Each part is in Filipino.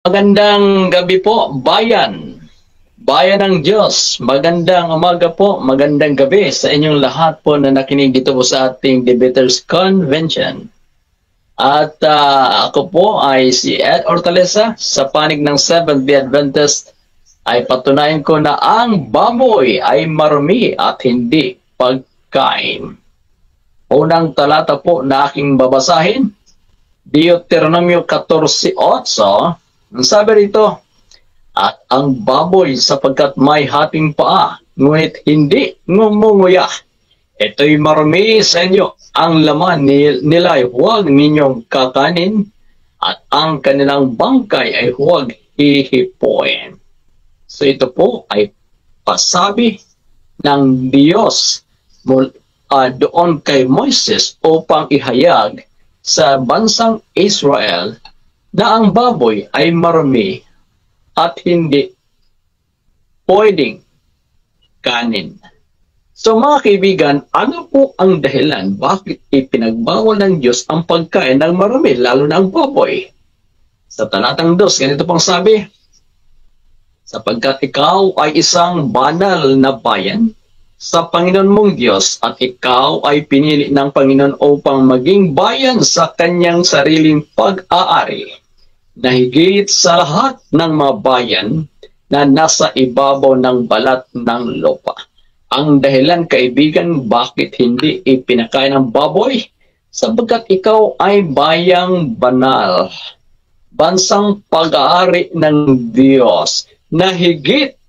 Magandang gabi po, bayan. Bayan ng Diyos. Magandang umaga po, magandang gabi sa inyong lahat po na nakinig dito po sa ating Debaters Convention. At ako po ay si Ed Hortaleza sa panig ng Seventh-day Adventist ay patunayan ko na ang baboy ay marumi at hindi pagkain. Unang talata po na aking babasahin, Deuteronomio 14:8. Ang sabi rito, at ang baboy sapagkat may hating paa, ngunit hindi ngumunguya. Ito'y marumi sa inyo. Ang laman nila ay huwag ninyong kakanin, at ang kanilang bangkay ay huwag hihipuin. So ito po ay pasabi ng Diyos doon kay Moises upang ihayag sa bansang Israel na ang baboy ay marumi at hindi pwedeng kanin. So mga kaibigan, ano po ang dahilan bakit ipinagbawal ng Diyos ang pagkain ng marumi, lalo na ang baboy? Sa talatang 2, ganito pang sabi, sapagkat ikaw ay isang banal na bayan sa Panginoon mong Diyos at ikaw ay pinili ng Panginoon upang maging bayan sa kanyang sariling pag-aari na higit sa lahat ng mga bayan na nasa ibabaw ng balat ng lupa. Ang dahilan, kaibigan, bakit hindi ipinakain ng baboy? Sapagkat ikaw ay bayang banal, bansang pag-aari ng Diyos na higit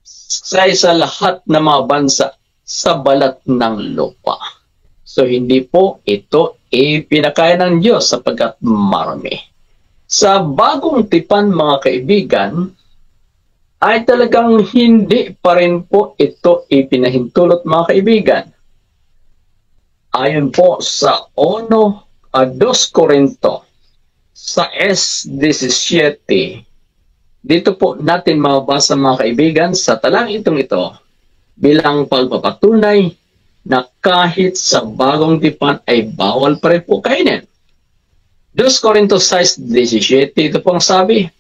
sa lahat ng mga bansa sa balat ng lupa. So hindi po ito ipinakain ng Diyos sapagkat marami. Sa bagong tipan, mga kaibigan, ay talagang hindi pa rin po ito ipinahintulot, mga kaibigan. Ayon po sa 2 Korinto sa S17, dito po natin mababasa, mga kaibigan, sa talang itong ito bilang pagpapatunay na kahit sa bagong tipan ay bawal pa rin po kainin. 2 Korinto 6:17, ito pong sabi,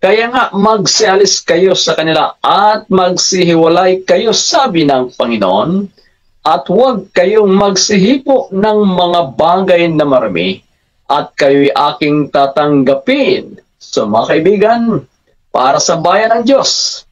kaya nga magsialis kayo sa kanila at magsihiwalay kayo, sabi ng Panginoon, at huwag kayong magsihipo ng mga bagay na marami, at kayo'y aking tatanggapin. So mga kaibigan, para sa bayan ng Diyos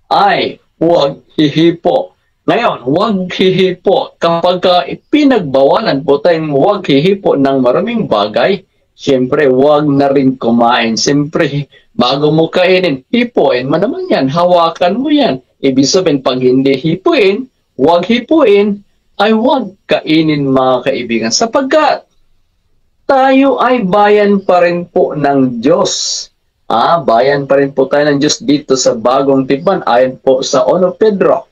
ay huwag hihipo. Ngayon, huwag hihipo. Kapag pinagbawalan po tayong huwag hihipo ng maraming bagay, siyempre huwag na rin kumain. Siyempre, bago mo kainin, hipuin mo naman yan. Hawakan mo yan. Ibig sabihin, pag hindi hipuin, huwag hipuin, ay huwag kainin, mga kaibigan. Sapagkat tayo ay bayan pa rin po ng Diyos. Bayan pa rin po tayo ng Diyos dito sa bagong tipan. Ayon po sa 1 Pedro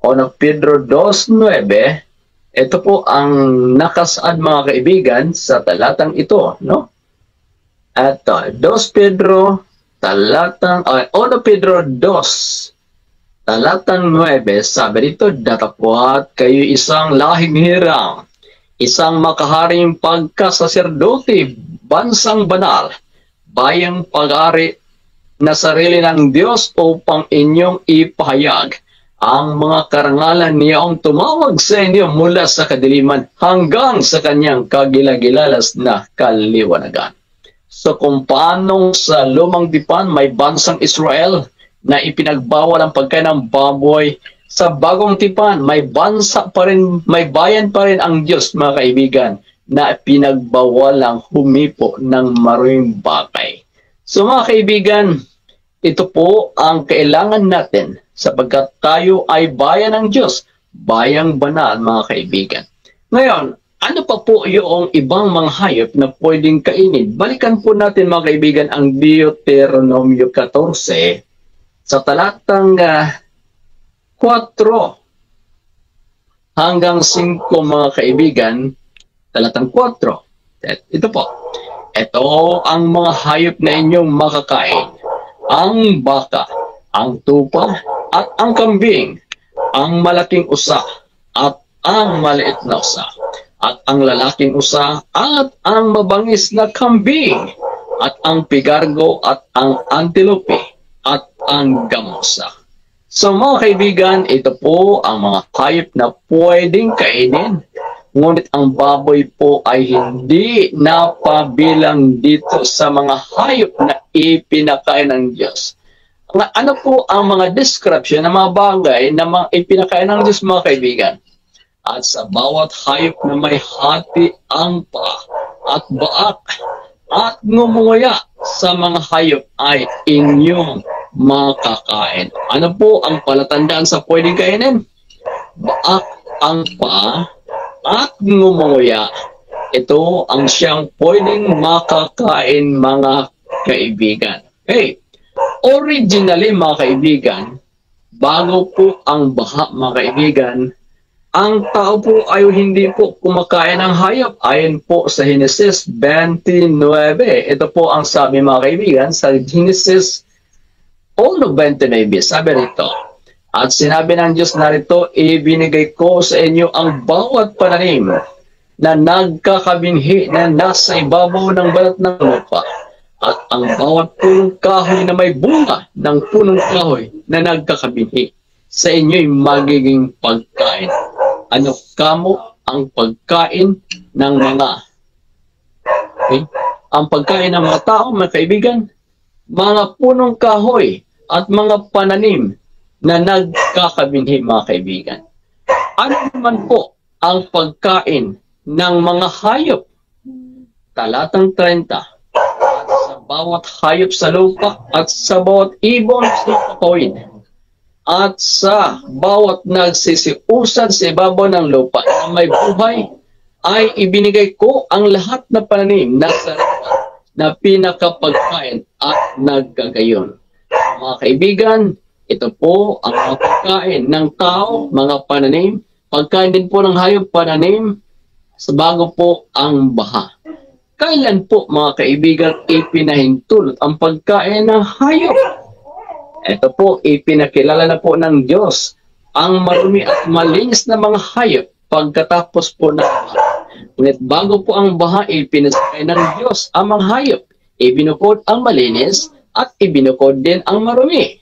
2:9, ito po ang nakasaad, mga kaibigan, sa talatang ito, no? At 1 Pedro 2, talatang 9, sabi dito, datapwat kayo isang lahing hirang, isang makaharing pagkasaserdote, bansang banal, bayang pag-ari na sarili ng Diyos upang inyong ipahayag ang mga karangalan niyang tumawag sa inyo mula sa kadiliman hanggang sa kanyang kagilagilalas na kaliwanagan. So kung paanong sa lumang tipan may bansang Israel na ipinagbawal ang pagkain ng baboy, sa bagong tipan may bansa pa rin, may bayan pa rin ang Diyos, mga kaibigan, na pinagbawalang humipo ng maraming bagay. So mga kaibigan, ito po ang kailangan natin sapagkat tayo ay bayan ng Diyos, bayang banal, mga kaibigan. Ngayon, ano pa po yung ibang mga hayop na pwedeng kainin? Balikan po natin, mga kaibigan, ang Deuteronomio 14 sa talatang 4 hanggang 5, mga kaibigan. Talatang 4. Ito po. Ito ang mga hayop na inyong makakain. Ang baka, ang tupa, at ang kambing, ang malaking usa, at ang maliit na usa, at ang lalaking usa, at ang mabangis na kambing, at ang pigargo, at ang antilope, at ang gamusa. So mga kaibigan, ito po ang mga hayop na pwedeng kainin. Ngunit ang baboy po ay hindi napabilang dito sa mga hayop na ipinakain ng Diyos. Ano po ang mga description ng mga bagay na ipinakain ng Diyos, mga kaibigan? At sa bawat hayop na may hati ang paa at baak at ngumunguya sa mga hayop ay inyong makakain. Ano po ang palatandaan sa pwedeng kainin? Baak ang paa at ngumunguya. Ito ang siyang pwedeng makakain, mga kaibigan. Okay. Originally, mga kaibigan, bago po ang baha, mga kaibigan, ang tao po ay hindi po kumakain ng hayop. Ayon po sa Genesis 29. Ito po ang sabi, mga kaibigan, sa Genesis 1:29. Sabi rito, at sinabi ng Diyos narito, ibinigay ko sa inyo ang bawat pananim na nagkakabinhi na nasa ibabaw ng balat ng lupa, at ang bawat punong kahoy na may bunga ng punong kahoy na nagkakabinhi sa inyo'y magiging pagkain. Ano kamo ang pagkain ng mga ang pagkain ng mga tao, mga kaibigan? Mga punong kahoy at mga pananim na nagkakabinhi, mga kaibigan. Ano naman po ang pagkain ng mga hayop? Talatang 30. At sa bawat hayop sa lupa at sa bawat ibon sa pakawid, at sa bawat nagsisiusad sa ibabaw ng lupa na may buhay, ay ibinigay ko ang lahat na pananim na sariwa na pinakapagkain at nagkagayon. Mga kaibigan, ito po ang mga pagkain ng tao, mga pananim, pagkain din po ng hayop, pananim, sa bago po ang baha. Kailan po, mga kaibigan, ipinahintulot ang pagkain ng hayop? Ito po, ipinakilala na po ng Diyos ang marumi at malinis na mga hayop pagkatapos po ng baha. Ngunit bago po ang baha, ipinasakay ng Diyos ang mga hayop. Ibinukod ang malinis at ibinukod din ang marumi.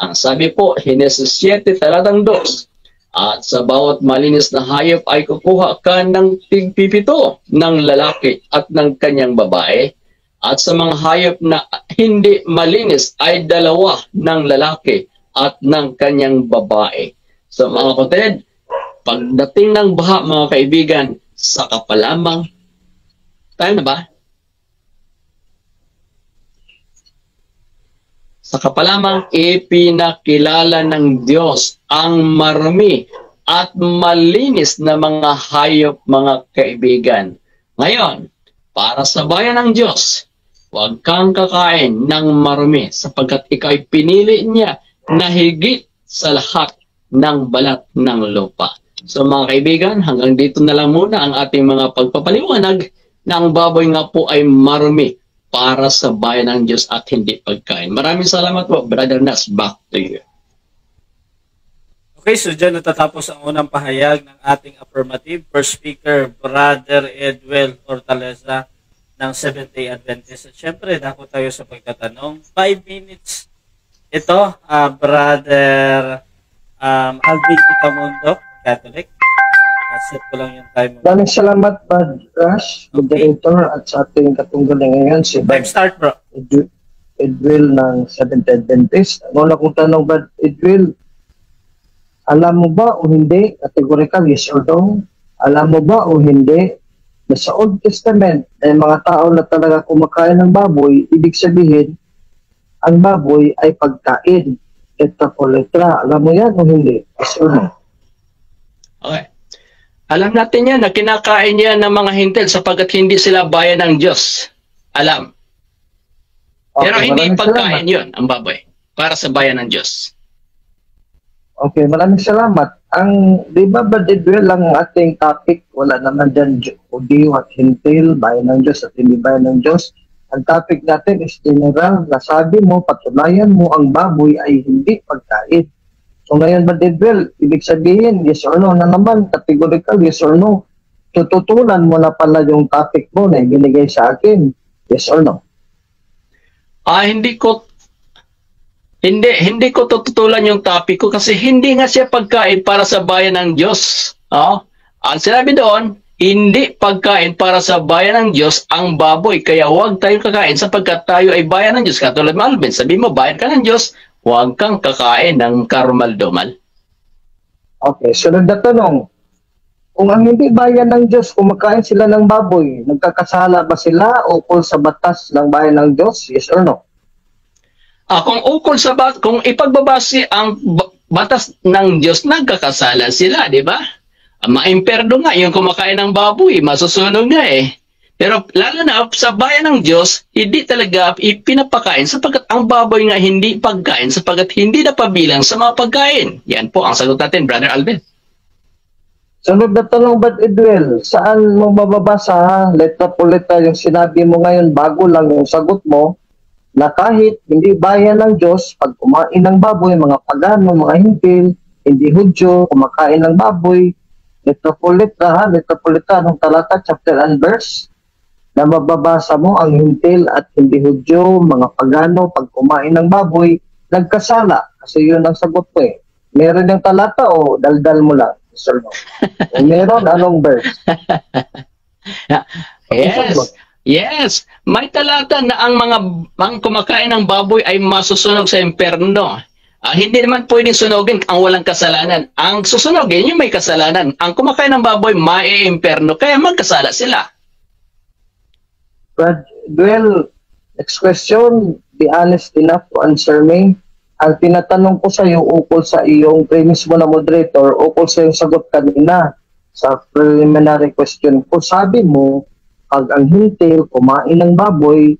Ang sabi po, Genesis 7:2, at sa bawat malinis na hayop ay kukuha ka ng tigpipito ng lalaki at ng kanyang babae. At sa mga hayop na hindi malinis ay 2 ng lalaki at ng kanyang babae. So mga kapatid, pagdating ng baha, mga kaibigan, saka pa lamang, tayo na ba? Saka pa lamang ipinakilala ng Diyos ang marumi at malinis na mga hayop, mga kaibigan. Ngayon, para sa bayan ng Diyos, huwag kang kakain ng marumi sapagkat ikaw ay pinili niya na higit sa lahat ng balat ng lupa. So mga kaibigan, hanggang dito na lang muna ang ating mga pagpapaliwanag na ang baboy nga po ay marumi para sa bayan ng Diyos at hindi pagkain. Maraming salamat po, Brother Nas. Back to you. Okay, so dyan natatapos ang unang pahayag ng ating affirmative. First speaker, Brother Edwel Hortaleza ng Seventh-day Adventist. At syempre, dako tayo sa pagtatanong. 5 minutes. Ito, Brother Alvin Itamundo, Catholic. Set ko lang yung time. Maraming salamat, Brad Rush, moderator, at sa ating katunggali ngayon, si Time start, bro. Edwil ng Seventh-day Adventist. Ang una kong tanong, Brad Edwil, alam mo ba o hindi, categorical, yes or no, alam mo ba o hindi, na sa Old Testament, ay mga tao na talaga kumakain ng baboy, ibig sabihin, ang baboy ay pagkain. Letra po letra. Alam mo yan o hindi? Yes or no? Okay. Alam natin yan na kinakain yan ng mga hintil sapagkat hindi sila bayan ng Diyos. Alam. Pero Okay, hindi maraming pagkain salamat. yun, ang baboy, para sa bayan ng Diyos. Okay, maraming salamat. Ang, di ba, Brad Edwil, ang ating topic, wala naman dyan Judeo at Hintil, bayan ng Diyos at hindi bayan ng Diyos. Ang topic natin is general, nasabi mo, patunayan mo ang baboy ay hindi pagkain. So ngayon, Brad Edwil, ibig sabihin, yes or no na naman, categorical, yes or no. Tututunan mo na pala yung topic mo na ibinigay sa akin, yes or no. Hindi ko tututulan yung topic ko kasi hindi nga siya pagkain para sa bayan ng Diyos. Ang sinabi doon, hindi pagkain para sa bayan ng Diyos ang baboy. Kaya huwag tayong kakain sapagkat tayo ay bayan ng Diyos. Katulad mo, Alvin, sabi mo, bayan ka ng Diyos, huwag kang kakain ng karumal-dumal. Okay, sunod na tanong. Kung ang hindi bayan ng Diyos, kumakain sila ng baboy, nagkakasala ba sila ukol sa batas ng bayan ng Diyos? Yes or no? Kung ukol sa kung ipagbabase ang batas ng Diyos, nagkakasala sila, di ba? Maimperdo nga yung kumakain ng baboy, masusunog nga eh. Pero lalo na sa bayan ng Diyos, hindi talaga ipinapakain sapagkat ang baboy nga hindi pagkain sapagkat hindi na pabilang sa mga pagkain. Yan po ang sagot natin, Brother Alvin. Sunod na tanong, Brad Edwel, saan mo mababasa, letra po letra, yung sinabi mo ngayon, bago lang yung sagot mo, na kahit hindi bayan ng Diyos, pag kumain ng baboy, mga pagano, mga hintil, hindi Hudyo, kumakain ng baboy, letra po letra, ng talata, chapter and verse, na mababasa mo ang hintil at hindi Hudyo, mga pagano, pag kumain ng baboy, nagkasala. Kasi yun ang sagot ko eh. Meron yung talata o daldal mo lang? Sir, no? Meron, anong verse? Yes. Yes, may talata na ang mga kumakain ng baboy ay masusunog sa impyerno. Hindi naman pwedeng sunogin ang walang kasalanan. Ang susunogin yung may kasalanan. Ang kumakain ng baboy, mai-impyerno, kaya magkasala sila. Brad, well, next question, be honest enough to answer me. Ang tinatanong ko sa iyo ukol sa iyong premise mo na moderator, ukol sa iyong sagot kanina sa preliminary question ko, sabi mo, pag ang hintil, kumain ng baboy,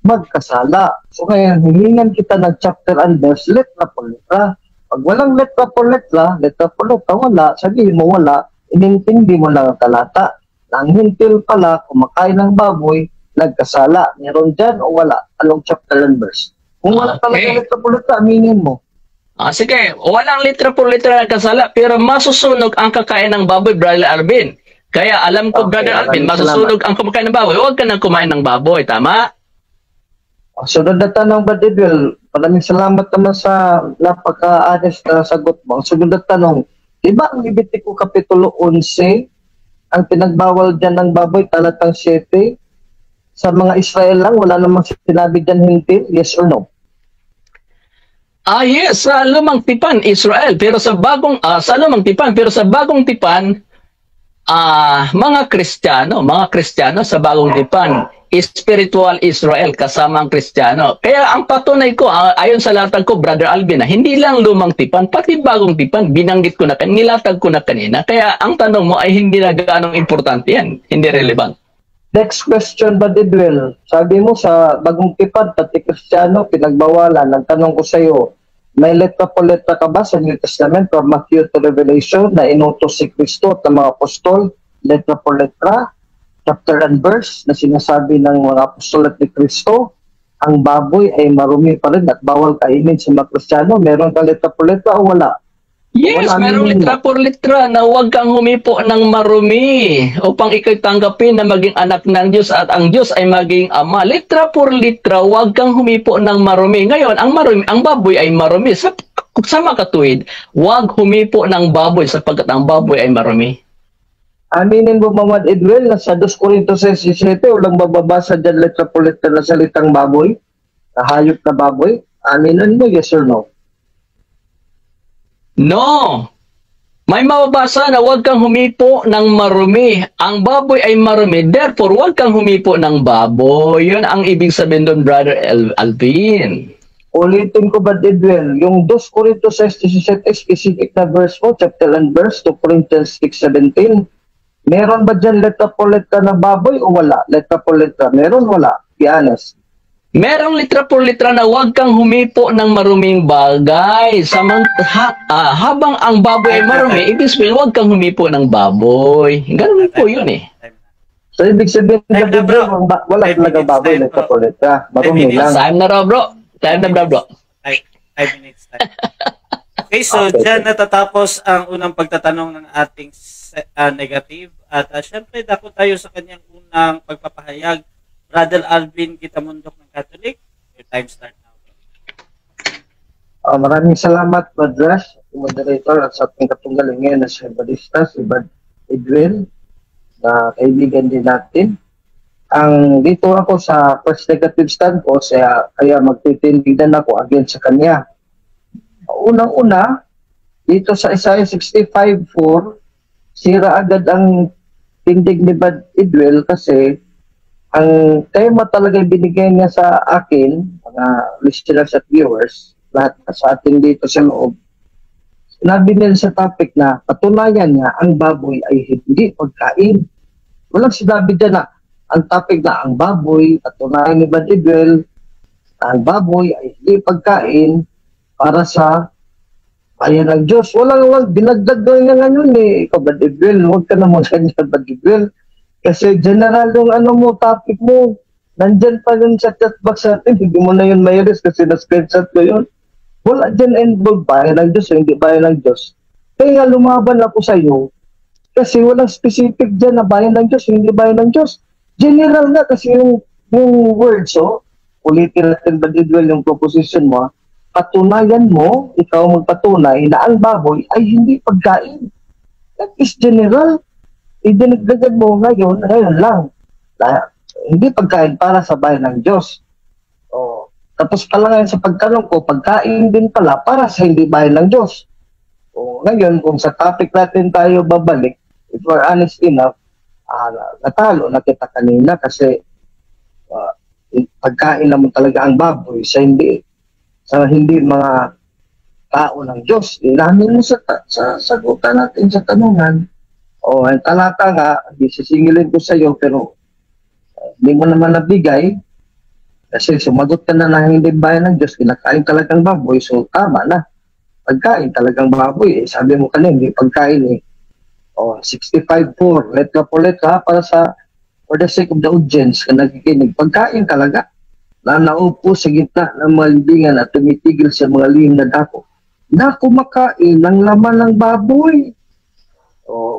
magkasala. So ngayon, hilingan kita ng chapter and verse, letra po letra. Pag walang letra po letra, wala, sabihin mo wala, inintindi mo lang ang talata. Na ang hintil pala, kumakain ng baboy, nagkasala. Meron dyan o wala? Anong chapter and verse? Kung wala talaga letra po letra, aminin mo. Sige, walang letra po letra nagkasala, pero masusunog ang kakain ng baboy, Brother Alvin. Kaya alam ko, Brother Alvin, masusunog ang kumakain ng baboy. Huwag ka nang kumain ng baboy, tama? Sunod na tanong, Brother Edwel. Maraming salamat naman sa napaka-honest na sagot mo. Ang sunod na tanong, di ba ang Levitico Kapitulo 11, ang pinagbawal dyan ng baboy, talatang 7, sa mga Israel lang, wala namang sinabi dyan hintil, yes or no? Yes, sa lumang tipan, Israel. Pero sa bagong, sa lumang tipan, pero sa bagong tipan, mga Kristiyano sa bagong tipan, spiritual Israel kasama ang Kristiyano. Kaya ang patunay ko, ayon sa latag ko, Brother Alvin, hindi lang lumang tipan, pati bagong tipan, binanggit ko na kanina, nilatag ko na kanina. Kaya ang tanong mo ay hindi na gaanong importante yan, hindi relevant. Next question, Brother Edwel. Sabi mo sa bagong tipan, pati Kristiyano, pinagbawalan. Ang tanong ko sa iyo, may letra po letra ka ba sa New Testament from Matthew to Revelation na inutos si Kristo at ng mga apostol, letra po letra, chapter and verse na sinasabi ng mga apostol at ni Kristo, ang baboy ay marumi pa rin at bawal kainin sa mga Kristiyano? Meron ka letra po letra o wala? Yes, meron letra por letra na huwag kang humipo ng marumi upang ikay tanggapin na maging anak ng Diyos at ang Diyos ay maging ama. Letra por letra, huwag kang humipo ng marumi. Ngayon, ang baboy ay marumi. Sa makatuwid, huwag humipo ng baboy sapagkat ang baboy ay marumi. Aminin mo, Mamad Edwel, na sa 2 Corintos 17, walang mababasa dyan letra por letra na salitang baboy, na hayop na baboy. Aminin mo, yes or no? No! May mababasa na huwag kang humipo ng marumi. Ang baboy ay marumi, therefore huwag kang humipo ng baboy. Yun ang ibig sabihin doon, Brother Alvin. Ulitin ko ba, Edwel, yung 2 Corintos 17, specific na verse mo, chapter and verse, 2 Corinthians 6:17, meron ba dyan letra po letra na baboy o wala? Letra po letra, meron wala? Be honest. Merong litra por litra na huwag kang humipo ng maruming bagay. Habang ang baboy ay marumi, ibig sabihin huwag kang humipo ng baboy. Ganun po yun eh. So, ibig sabihin na wala talaga baboy, letra por letra. Marumi lang. Time na raw, bro. Time na bro. 5 minutes time. Okay, so dyan natatapos ang unang pagtatanong ng ating negative. At syempre, dako tayo sa kanyang unang pagpapahayag. Brother Alvin Kitamundok ng Catholic, your time start now. Maraming salamat, Madras, moderator, at sa ating katunggalingan na si Badista, si Bad Edwin, na kaibigan din natin. Ang dito ako sa first negative stand ko, kaya magtitindigan ako against sa kanya. Unang-una, dito sa Isaiah 65:4, sira agad ang tindig ni Bad Edwin kasi ang tema talaga binigay niya sa akin, mga listeners at viewers, lahat sa atin dito sa loob, sinabi nila sa topic na patunayan niya ang baboy ay hindi pagkain. Walang sinabi dyan na ang topic na ang baboy, patunayan ni Bad Edwin, ang baboy ay hindi pagkain para sa bayan ng Diyos. Walang dinagdag doon nga ngayon eh. Ikaw, Bad Edwin, huwag ka na muna ganyan, Bad Edwin. Kasi general yung topic mo, nandyan pa yun sa chat box natin, hindi mo na yun mayroon kasi na-screenshot ko yun. Wala dyan involved bayan ng Diyos o hindi bayan ng Diyos. Kaya nga lumaban ako sa iyo kasi walang specific dyan na bayan ng Diyos o hindi bayan ng Diyos. General na kasi yung words, ulitin natin ba dito yung proposition mo, patunayan mo, ikaw magpatunay na ang baboy ay hindi pagkain. That is general. Idinagdagan mo ngayon lang. Na, hindi pagkain para sa bayan ng Diyos. Tapos pala ngayon sa pagtanong ko, pagkain din pala para sa hindi bayan ng Diyos. Ngayon, kung sa topic natin tayo babalik, if we're honest enough, natalo na kita kanina kasi pagkain naman talaga ang baboy sa hindi mga tao ng Diyos. Inamin mo sa sagutan natin sa tanungan. Ang talata nga, sisingilin ko sa iyo pero hindi mo naman nabigay. Kasi sumagot ka na hindi bayan ng Diyos, kinakain talagang baboy, so tama na. Pagkain talagang baboy, sabi mo kanina, hindi pagkain eh. 65:4, letra po letra, para for the sake of the audience, na nakikinig, pagkain talaga. Na naupo sa gitna ng mga libingan at tumitigil sa mga lihim na dako. Na kumakain ng laman ng baboy.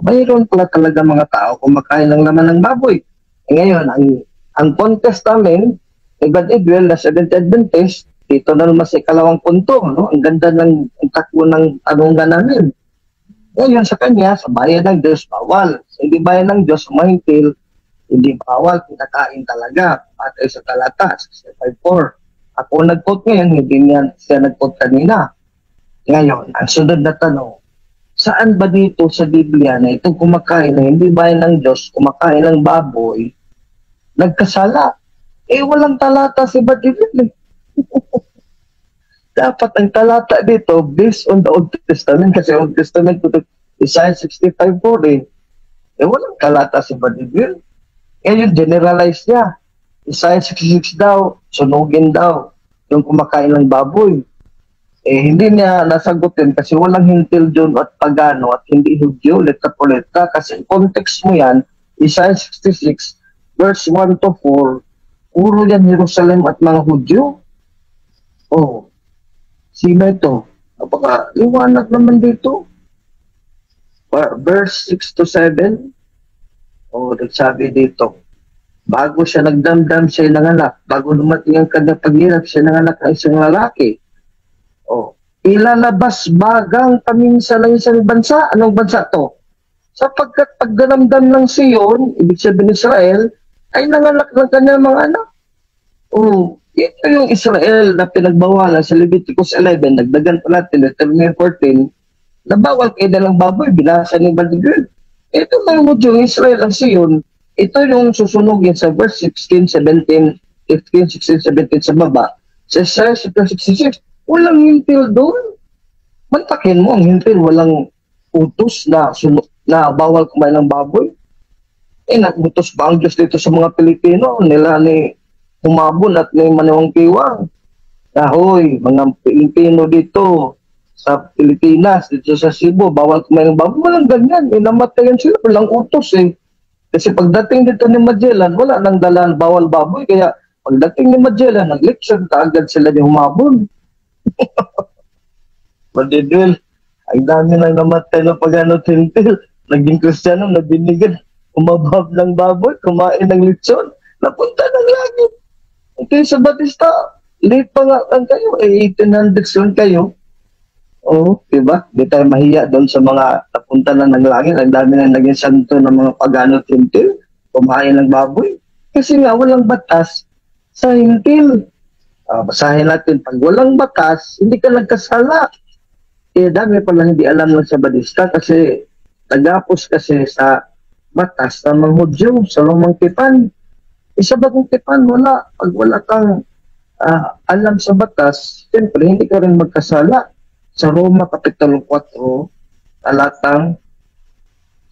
Mayroon pala talaga mga tao kumakain ng laman ng baboy. Ngayon, ang contest namin, Bad Edwin na Seventh Adventist, dito na naman sa ikalawang punto, no? Ang ganda ng takbo ng tanungan namin. Ngayon sa kanya, sa bayan ng Diyos, bawal. Sa hindi bayan ng Diyos, mahintil, hindi bawal, kinakain talaga. Patay sa talata, 65:4. Ako nag-quote ngayon, hindi niya siya nag-quote kanina. Ngayon, ang sunod na tanong, saan ba dito sa Biblia na itong kumakain na hindi bayan ng Diyos, kumakain ng baboy, nagkasala? Walang talata si Bad Edwin. Dapat ang talata dito based on the Old Testament kasi Old Testament to Isaiah 65:4 walang talata si Bad Edwin. Ngayon generalize niya. Isaiah 66 daw, sunugin daw yung kumakain ng baboy. Hindi niya nasagutin kasi walang hintil dyan at pagano at hindi Hudyo, letra po letra. Kasi context mo yan, Isaiah 66 verse 1 to 4, puro yan Jerusalem at mga Hudyo. Sino ito? Napaka liwanag naman dito. Verse 6 to 7. Nagsabi dito, bago siya nagdamdam siya nanganak, bago dumating ang kanyang paghirap siya nanganak ng isang lalaki. Ilalabas bagang paminsan ng isang bansa. Anong bansa to? Sapagkat pagdanamdam ng Sion, ibig sabihin Israel, ay nanganak ng kanyang mga anak. Ito yung Israel na pinagbawalan sa Leviticus 11, nagdagan pa natin, Deuteronomy 14, na bawal kayo na ng baboy, binasa ni Bad Edwin. Ito mga Hudyo, Israel ang Sion, ito yung susunugin sa verse 16, 17, 15, 16, 17 sa baba. Sa Isaiah 66, walang hintil doon. Mantakin mo ang hintil, walang utos na bawal kumain ng baboy. Nagutos ba ang Diyos dito sa mga Pilipino? Nila ni Humabon at ni Manawang Kiwang. Hoy, mga Pilipino dito sa Pilipinas, dito sa Cebu, bawal kumain ng baboy. Walang ganyan. Namatayan sila, walang utos Kasi pagdating dito ni Magellan, wala nang dalan bawal baboy. Kaya pagdating ni Magellan, nag-lecture kaagad sila ni Humabon. Bad Edwin, ang dami nang namatay na pag-tintil. Naging Kristiyano, nabinigan, umabab ng baboy, kumain ng lechon, napunta ng langit. Ito sa Batista, late pa nga lang kayo, 1800s lang kayo. Oo, diba? Di tayo mahiya doon sa mga napunta na ng langit. Ang dami na naging santo ng mga pagano hintil, kumain ng baboy. Kasi nga, walang batas sa hintil. Basahin natin, pag walang batas, hindi ka nagkasala. Dami pala hindi alam ng Sabadista kasi tagapos kasi sa batas ng mga Hudyo, sa lumang tipan. Isa bagong tipan, wala. Pag wala kang alam sa batas, siyempre hindi ka rin magkasala. Sa Roma Kapitulo 4, talatang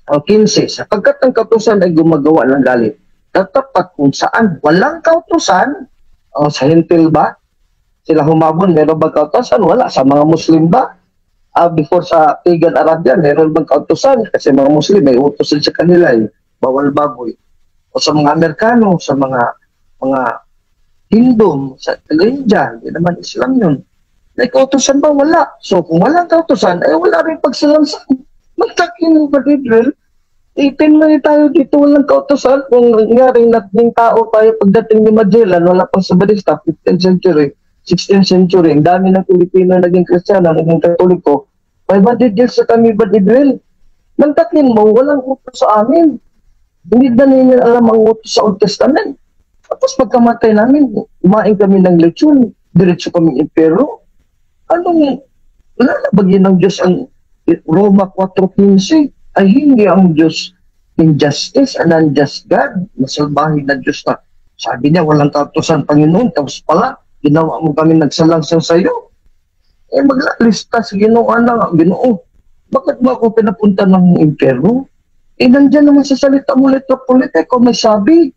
15, sapagkat ang kautusan ay gumagawa ng galit, tatapat kung saan walang kautusan, sa hintil ba? Sila humabon, meron bang kautusan? Wala. Sa mga Muslim ba? Before sa Pagan Arabia, meron bang kautusan? Kasi mga Muslim, may utusan sa kanila, bawal baboy. O sa mga Amerikano, sa mga Hindu, sa Taga-India, hindi naman Islam yun. May kautusan ba? Wala. So, kung walang kautusan, ay wala rin pagsalansan. Magtakin ng Badidril, 18 na tayo dito, walang kautusan. Kung nangyaring nating tao tayo pagdating ni Magellan, wala pang Sabadista, 15th century, 16th century, ang dami ng Pilipino naging Kristiyano, naging Katoliko. 500 years sa kami Badidril. Magtakin mo, walang utos sa amin. Hindi na nila alam ang utos sa Old Testament. Tapos pagkamatay namin, kumain kami ng lechon, diretso kami impero. Anong lalabagin ng Diyos ang Roma 4.15 ay hindi ang Diyos injustice, an unjust God, masalbahin na Diyos na. Sabi niya, walang kautusan Panginoon, tapos pala, ginawa mo kami nagsalangsang sa iyo. Maglalista sa Ginoo na, Ginoo, bakit mo ako pinapunta ng impero? Nandyan naman sa salita mo, Letropolite, kung may sabi,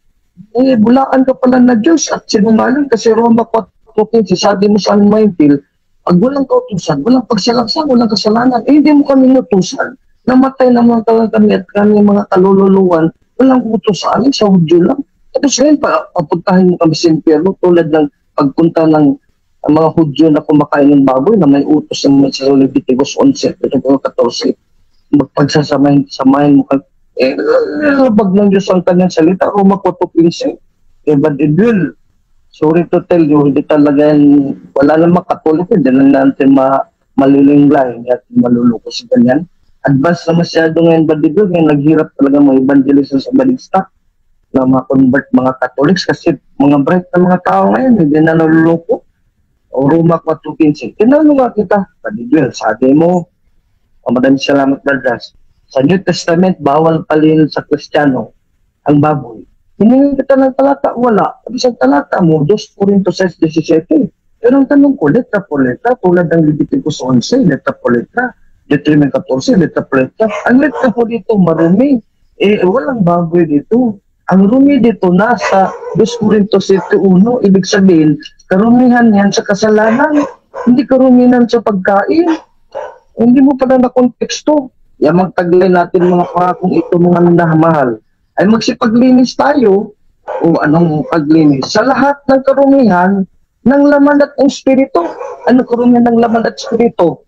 bulaan ka pala na Diyos at sinungaling kasi Roma 4.15, sabi mo sa Almaintil, pag walang kautusan, walang pagsalaksan, walang kasalanan, hindi mo kami nutusan. Namatay naman kami at kami mga kalululuan, walang utos sa amin, sa Hudyo lang. Tapos ngayon, papuntahin mo kami sa impyerno tulad ng pagpunta ng mga Hudyo na kumakain ng baboy na may utos naman sa Leviticus 11, 14. Samahin mo kami. Nalabag ng Diyos ang kanyang salita, Roma 4.15. Badidril. Sorry to tell you, hindi talaga yan, wala namang Katolik, hindi na natin malilingla, hindi natin maluluko sa ganyan. Advance na masyado ngayon Badidril, ngayon naghirap talaga mga evangelism sa Balista na ma-convert mga Catholics kasi mga bright na mga tao ngayon, hindi na naluluko. O Roma 4.15. Tinanong nga kita, Badidril, sabi mo, maraming salamat brothers, sa New Testament, bawal palin sa Kristiyano ang baboy. Hiningi kita ng talata, wala. Sabi sa talata mo, 2 Corintos 6:17. Pero ang tanong ko, letra po letra, tulad ng Leviticus 11, letra po letra, Deuteronomy 14, letra po letra. Ang letra po dito, marumi. Walang baboy dito. Ang rumi dito, nasa 2 Corintos 7:1, ibig sabihin, karumihan yan sa kasalanan, hindi karumihan sa pagkain. Hindi mo pala na konteksto. Yan magtaglay natin mga pakong ito mga minamahal. Ay magsipaglinis tayo o anong paglinis sa lahat ng karumihan ng laman at ng espiritu. Ano karumihan ng laman at espiritu?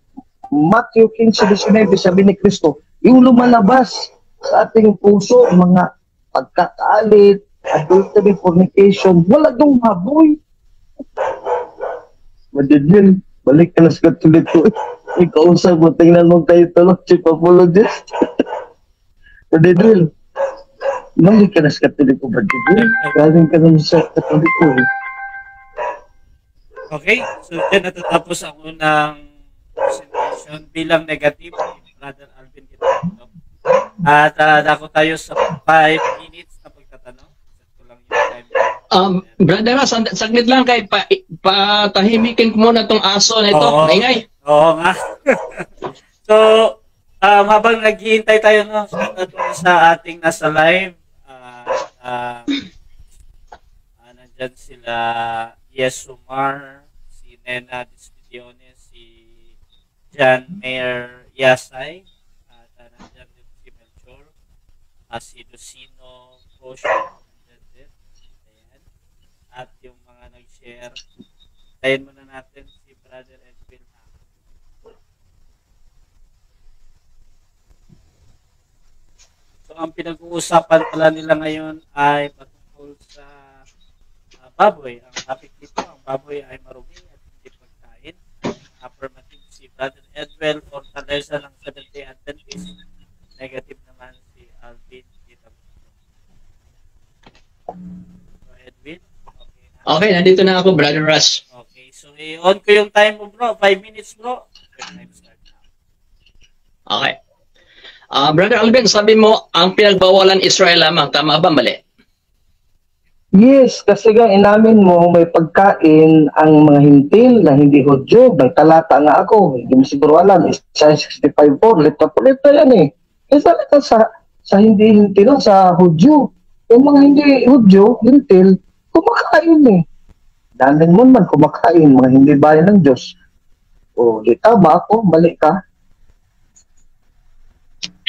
Matthew 15:19, sabi ni Kristo, yung lumalabas sa ating puso, mga pagkakaalit, adultery, fornication, wala dong baboy. Madidil, balik ka na sa Katoliko. Ikaw usap mo, tingnan mo tayo tulog, chief apologist. Madidil, balik ka na sa Katoliko, Madidil. Galing ka na sa Katoliko. Okay, so dyan natatapos ang unang presentation bilang negative ni Brother Alvin Quintero. At dako tayo sa 5 minutes na pagtatanong. Set ko lang yung time. Brother, saglit lang kay patahimikin ko muna tong aso na ito. Maingay. Oo nga. So, habang naghihintay tayo no, sa ating nasa live, nandyan sila Yesumar, si Nena Dispidiones, si John Mayer Yasay, at nandyan din si Melchor, si Lucino Cosio, ayan. At yung mga nag-share, tayin muna natin si Brother Edwin. So, ang pinag-uusapan pala nila ngayon ay patungkol sa baboy. Ang topic dito, ang baboy ay marumi at hindi pagkain. Affirmative si Brother Edwell Fortaleza ng Seventh-day Adventist. Negative naman si Alvin Dita. So, Edwin, okay na. Okay, nandito na ako, Brother Russ. Okay, so i-on ko yung time mo, bro. 5 minutes, bro. Your time start now. Okay. Brother Alvin, sabi mo, ang pinagbawalan Israel lamang. Tama ba, mali? Yes, kasi nga inamin mo may pagkain ang mga hintil na hindi Hudyo. May talata nga ako, hindi mo siguro alam. Isaiah 65:4, letra po letra yan eh. Isa lang sa hindi hintil, sa Hudyo. Yung mga hindi Hudyo, hintil, kumakain eh. Dalan mo man kumakain, mga hindi bayan ng Diyos. O, di tama ako, mali ka.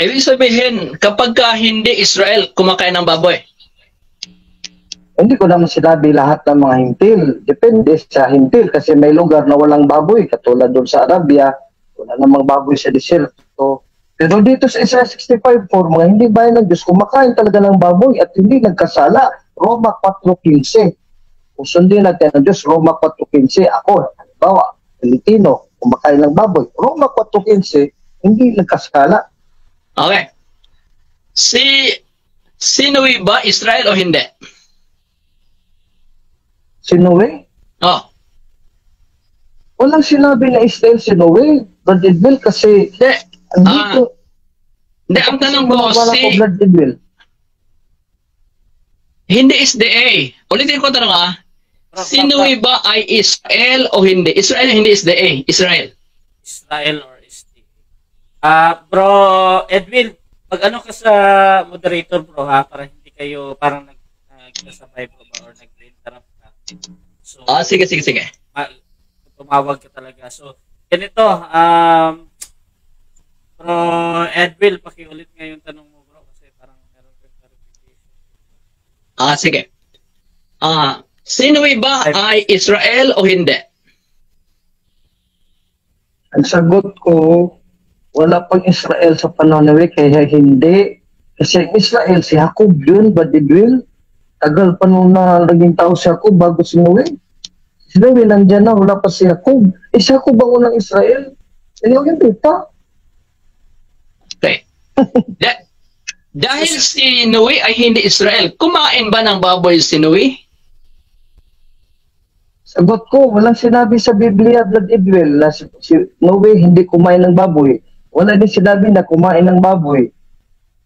Ibig sabihin, kapag ka hindi Israel, kumakain ng baboy. Hindi ko naman sinabi lahat ng mga hintil. Depende sa hintil kasi may lugar na walang baboy. Katulad doon sa Arabia, wala namang baboy sa desierto. Pero dito sa Isaiah 65:4, mga hindi bayan ng Diyos, kumakain talaga ng baboy at hindi nagkasala. Roma 4:15. Kung sundin natin ng Diyos, Roma 4:15. Ako, halimbawa, Pilipino, kumakain ng baboy. Roma 4:15, hindi nagkasala. Okay. Sinuwi ba Israel o hindi? Sinuwi? Oh. Walang sinabi na Israel sinuwi. Brad Edwell kasi Hindi. andito. Hindi, ang tanong ko, Brad Edwell. hindi SDA. Ulitin ko tanong sinuwi ba ay Israel o hindi? Israel o hindi SDA? Israel. Israel or SDA. Bro Edwin, mag-ano ka sa moderator, bro, ha? Para hindi kayo parang nagkasabay, bro, ba? Or nag-interrupt ka. So, Sige. tumawag ka talaga. So, ganito, bro Edwin, pakiulit nga yung tanong mo, bro, kasi parang meron kang clarification. Sige. Sinuwi ba ay Israel o hindi? Ang sagot ko, wala pang Israel sa panahon na kaya hindi. Kasi ang Israel, si Jacob yun, Brad Edwell. Tagal pa nung naging tao si Jacob bago sinuwi. Sinuwi nandyan na, wala pa si Jacob. Si Jacob ang unang Israel. Hindi pa. Okay. Dahil si Noe ay hindi Israel, kumain ba ng baboy si Noe? Sagot ko, walang sinabi sa Biblia, Brad Edwell, na si Noe hindi kumain ng baboy. Wala din sinabi na kumain ng baboy.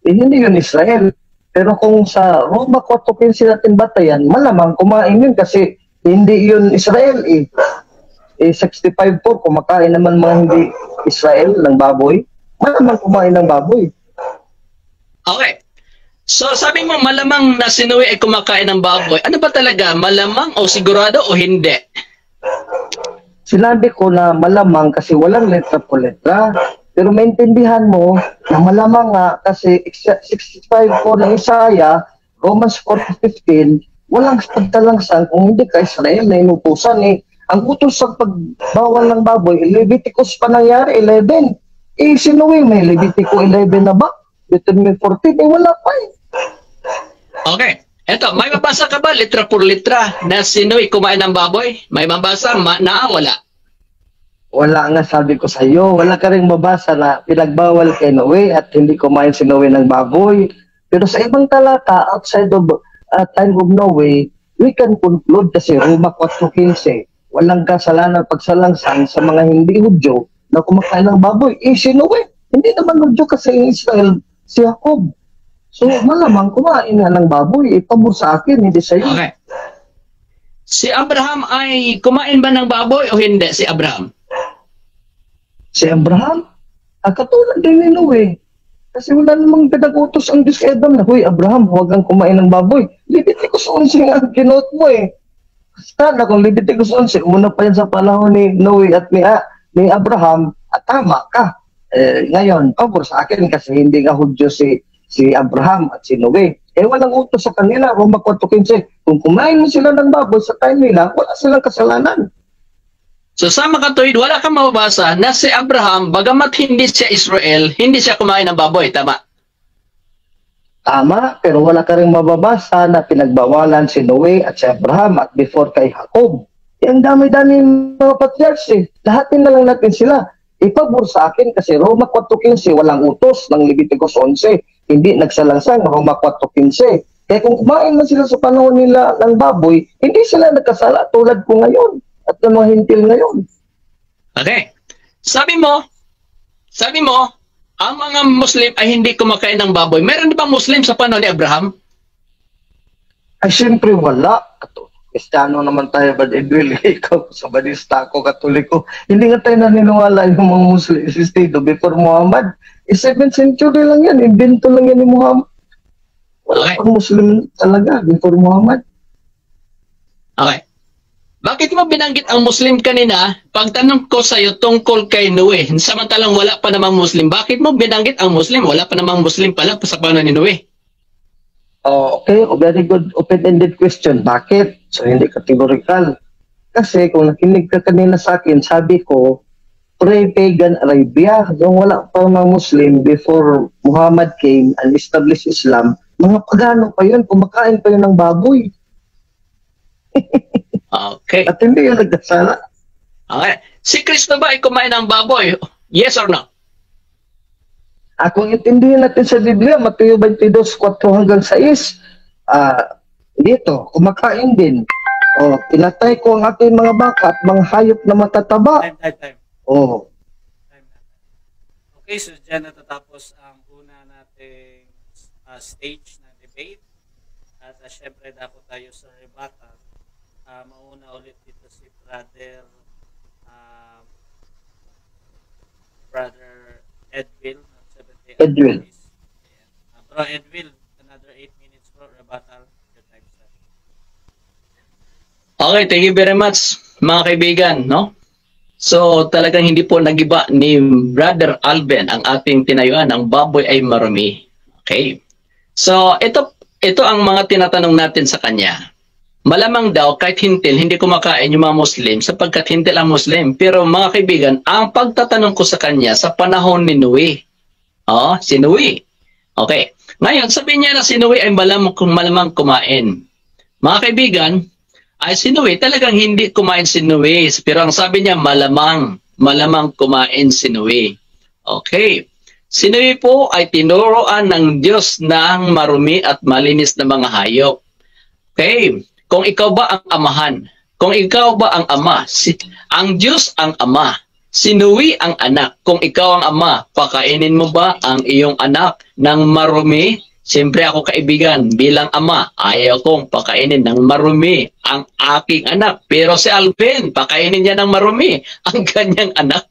Hindi yun Israel. Pero kung sa Roma 4:15 natin batayan, malamang kumain yun kasi hindi yun Israel eh. 65:4, kumakain naman mga hindi Israel ng baboy. Malamang kumain ng baboy. Okay. So sabi mo malamang na si Noe ay kumakain ng baboy. Ano ba talaga? Malamang o sigurado o hindi? Sinabi ko na malamang kasi walang letra po letra. Pero maintindihan mo na malamang nga kasi 65:4 ng Isaiah, Romans 4:15, walang pagtalangsang kung hindi ka Israel na inutusan eh. Ang utos sa pagbawal ng baboy, Leviticus pa nangyari, 11. Si Noe, may Leviticus 11 na ba? Deuteronomy 14, wala pa eh. Okay. Eto, may mabasa ka ba litra por litra na si Noe kumain ng baboy? May mabasa na wala? Wala nga sabi ko sa iyo, wala ka ring mabasa na pinagbawal kay Noe at hindi kumain si Noe ng baboy. Pero sa ibang talata, outside of time of Noe, we can conclude kasi Roma 4:15, walang kasalanan pagsalangsang sa mga hindi Hudyo na kumakain ng baboy. Si Noe, hindi naman Hudyo kasi Israel, si Jacob. So malamang kumain nga ng baboy, pabor sa akin, hindi sa iyo. Okay. Si Abraham ay kumain ba ng baboy o hindi si Abraham? Si Abraham, katulad din ni Noe. Kasi wala namang pinag-utos ang Diyos kay Abraham na, "Hoy Abraham, huwag kang kumain ng baboy." Leviticus 11 ang kinote mo eh. Sana kung Leviticus 11, una pa yan sa panahon ni Noe at ni Abraham, at tama ka. Ngayon, pabor sa akin kasi hindi nga Hudyo si Abraham at si Noe. Walang utos sa kanila, Roma 4:15. Kung kumain mo sila ng baboy sa time nila, wala silang kasalanan. So sa makatuwid, wala kang mababasa na si Abraham, bagamat hindi siya Israel, hindi siya kumain ng baboy, tama? Tama, pero wala ka rin mababasa na pinagbawalan si Noe at si Abraham at before kay Jacob. ang dami-dami mga patriarchs eh. Lahatin na lang natin sila. Ipabor sa akin kasi Roma 4:15, walang utos ng Leviticus 11. Hindi nagsalangsang Roma 4:15. Kaya kung kumain man sila sa panahon nila ng baboy, hindi sila nagkasala tulad ko ngayon at ng mga hintil ngayon. Okay. Sabi mo, ang mga Muslim ay hindi kumakain ng baboy. Meron di ba Muslim sa panahon ni Abraham? Ay, siyempre wala. Kristiyano naman tayo, Brad Edwil. Ikaw, sa Badista ako, Katoliko. Hindi nga tayo naniniwala yung mga Muslim existido before Muhammad. 7th century lang yan. Invento lang yan ni Muhammad. Wala Okay. pang Muslim talaga before Muhammad. Okay. Bakit mo binanggit ang Muslim kanina? Pagtanong ko sa iyo tungkol kay Noe, samantalang wala pa namang Muslim. Bakit mo binanggit ang Muslim? Wala pa namang Muslim pala sa panahon ni Noe. Oh, okay, very good open-ended question. Bakit? So, hindi categorical. Kasi kung nakinig ka kanina sa akin, sabi ko, pre-pagan Arabia, yung wala pa mga Muslim before Muhammad came and established Islam, mga pagano pa yun, kumakain pa yun ng baboy. Okay. At hindi yun nagkasala. Okay. Si Kristo ba ay kumain ng baboy? Yes or no? Kung intindihin natin sa Biblia, Mateo 22:4-6, dito, kumakain din. O, pinatay ko ang aking mga baka at mga hayop na matataba. Time. O, Time na. Okay, so dyan natatapos ang una nating stage na debate. At syempre, dako tayo sa rebuttal. Mauna ulit dito si Brother Edwil ng 70 Edwil. Bro Edwil, another 8 minutes for rebuttal. Your time starts. Okay, thank you very much, mga kaibigan, no? So, talagang hindi po nagiba ni Brother Alvin ang ating tinayuan. Ang baboy ay marumi. Okay? So, ito ang mga tinatanong natin sa kanya. Malamang daw, kahit hintil, hindi kumakain yung mga Muslim sapagkat hintil ang Muslim. Pero mga kaibigan, ang pagtatanong ko sa kanya sa panahon ni Noe. Si Noe. Okay. Ngayon, sabi niya na si Noe ay malamang kumain. Mga kaibigan, ay si Noe, talagang hindi kumain si Noe. Pero ang sabi niya, malamang kumain si Noe. Okay. Si Noe po ay tinuruan ng Diyos ng marumi at malinis na mga hayop. Okay. Kung ikaw ba ang amahan, kung ikaw ba ang ama, ang Diyos ang ama, si Noe ang anak. Kung ikaw ang ama, pakainin mo ba ang iyong anak ng marumi? Siyempre ako kaibigan, bilang ama, ayaw kong pakainin ng marumi ang aking anak. Pero si Alvin, pakainin niya ng marumi ang kanyang anak.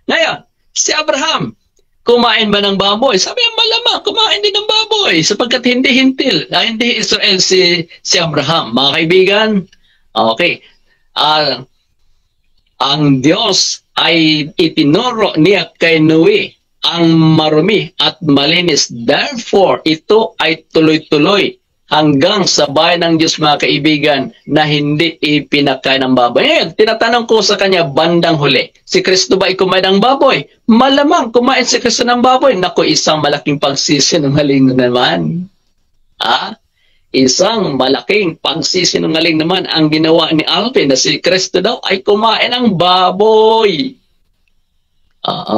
Ngayon, si Abraham, kumain ba ng baboy? Sabi niya, malamang, kumain din ng baboy sapagkat hindi hintil. Hindi Israel si Abraham. Mga kaibigan, okay. Ang Diyos ay itinuro niya kay Noe ang marumi at malinis. Therefore, ito ay tuloy-tuloy hanggang sa bayan ng Diyos, mga kaibigan, na hindi ipinakain ng baboy. Ngayon, tinatanong ko sa kanya bandang huli, si Kristo ba ay kumain ng baboy? Malamang kumain si Kristo ng baboy. Naku, isang malaking pagsisinungaling naman. Isang malaking pagsisinungaling naman ang ginawa ni Alvin na si Kristo daw ay kumain ng baboy.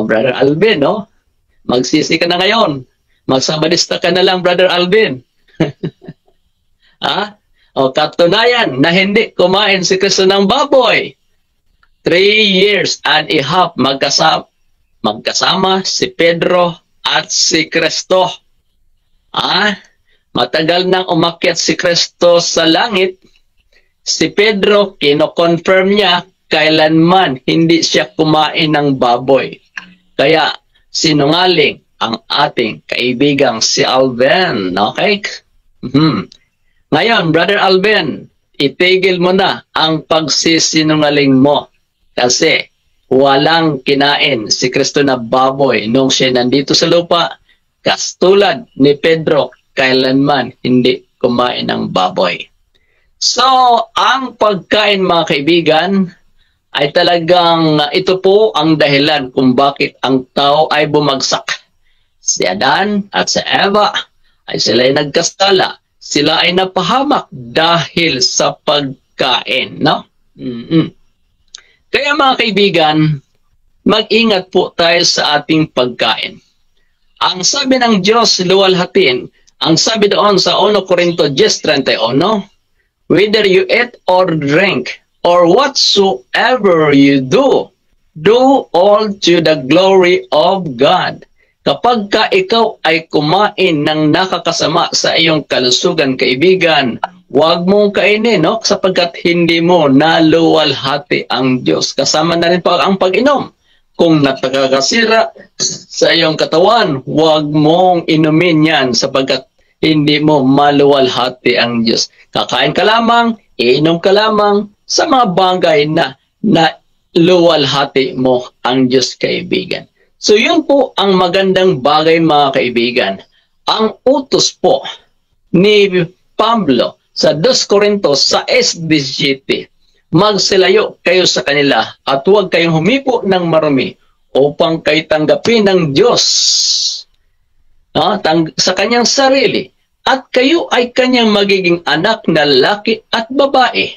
Brother Alvin, no? Magsisi ka na ngayon. Magsamadista ka na lang, Brother Alvin. Katunayan na hindi kumain si Kristo ng baboy. 3 years and a half magkasama si Pedro at si Kristo. Matagal nang umakyat si Kristo sa langit. Si Pedro, kino-confirm niya kailanman hindi siya kumain ng baboy. Kaya sinungaling ang ating kaibigang si Alvin. Okay? Ngayon, Brother Alvin, itigil mo na ang pagsisinungaling mo kasi walang kinain si Kristo na baboy nung siya nandito sa lupa. Kastulad ni Pedro, kailanman hindi kumain ng baboy. So, ang pagkain, mga kaibigan, ay talagang ito po ang dahilan kung bakit ang tao ay bumagsak. Si Adan at si Eva ay sila'y nagkasala. Sila ay napahamak dahil sa pagkain, no? Kaya mga kaibigan, mag-ingat po tayo sa ating pagkain. Ang sabi ng Diyos, luwalhatiin, ang sabi doon sa 1 Corinto 10:31, whether you eat or drink, or whatsoever you do, do all to the glory of God. Kapag ka ikaw ay kumain ng nakakasama sa iyong kalusugan, kaibigan, huwag mong kainin, no? Sapagkat hindi mo naluwalhati ang Diyos. Kasama na rin pa ang pag-inom. Kung nakakasira sa iyong katawan, huwag mong inumin yan sapagkat hindi mo maluwalhati ang Diyos. Kakain ka lamang, iinom ka lamang sa mga bagay na luwalhati mo ang Diyos, kaibigan. So yun po ang magandang bagay, mga kaibigan. Ang utos po ni Pablo sa 2 Corinto 6:17, magsilayo kayo sa kanila at huwag kayong humipo ng marumi upang kayo tanggapin ng Diyos sa kanyang sarili at kayo ay kanyang magiging anak na lalaki at babae.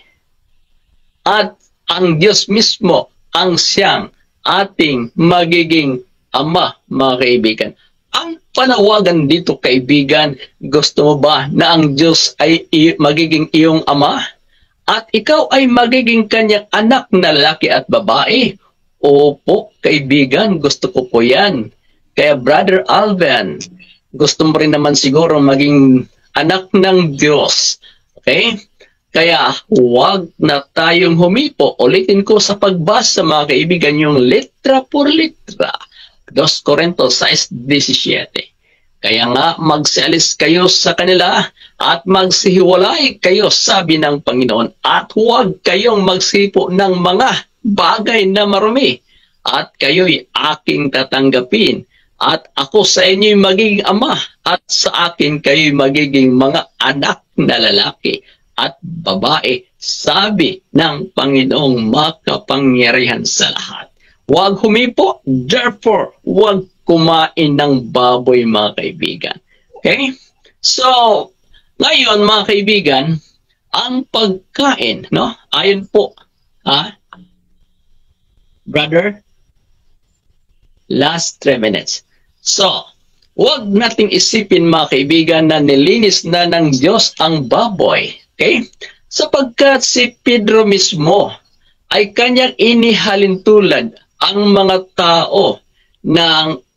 At ang Diyos mismo ang siyang ating magiging Ama, mga kaibigan. Ang panawagan dito, kaibigan, gusto mo ba na ang Diyos ay magiging iyong Ama? At ikaw ay magiging kanyang anak na lalaki at babae? Opo, kaibigan, gusto ko po yan. Kaya Brother Alvin, gusto mo rin naman siguro maging anak ng Diyos. Okay? Kaya huwag na tayong humipo. Ulitin ko sa pagbasa, mga kaibigan, yung letra por letra. 2 Corinto 6:17. Kaya nga magsialis kayo sa kanila at magsihiwalay kayo, sabi ng Panginoon, at huwag kayong magsipo ng mga bagay na marumi at kayo'y aking tatanggapin at ako sa inyo'y magiging ama at sa akin kayo'y magiging mga anak na lalaki at babae, sabi ng Panginoong makapangyarihan sa lahat. Huwag humipo, therefore, huwag kumain ng baboy, mga kaibigan. Okay? So, ngayon, mga kaibigan, ang pagkain, no? Ayon po, brother, last 3 minutes. So, huwag nating isipin, mga kaibigan, na nilinis na ng Diyos ang baboy. Okay? Sapagkat si Pedro mismo ay kanyang inihalintulad ang mga tao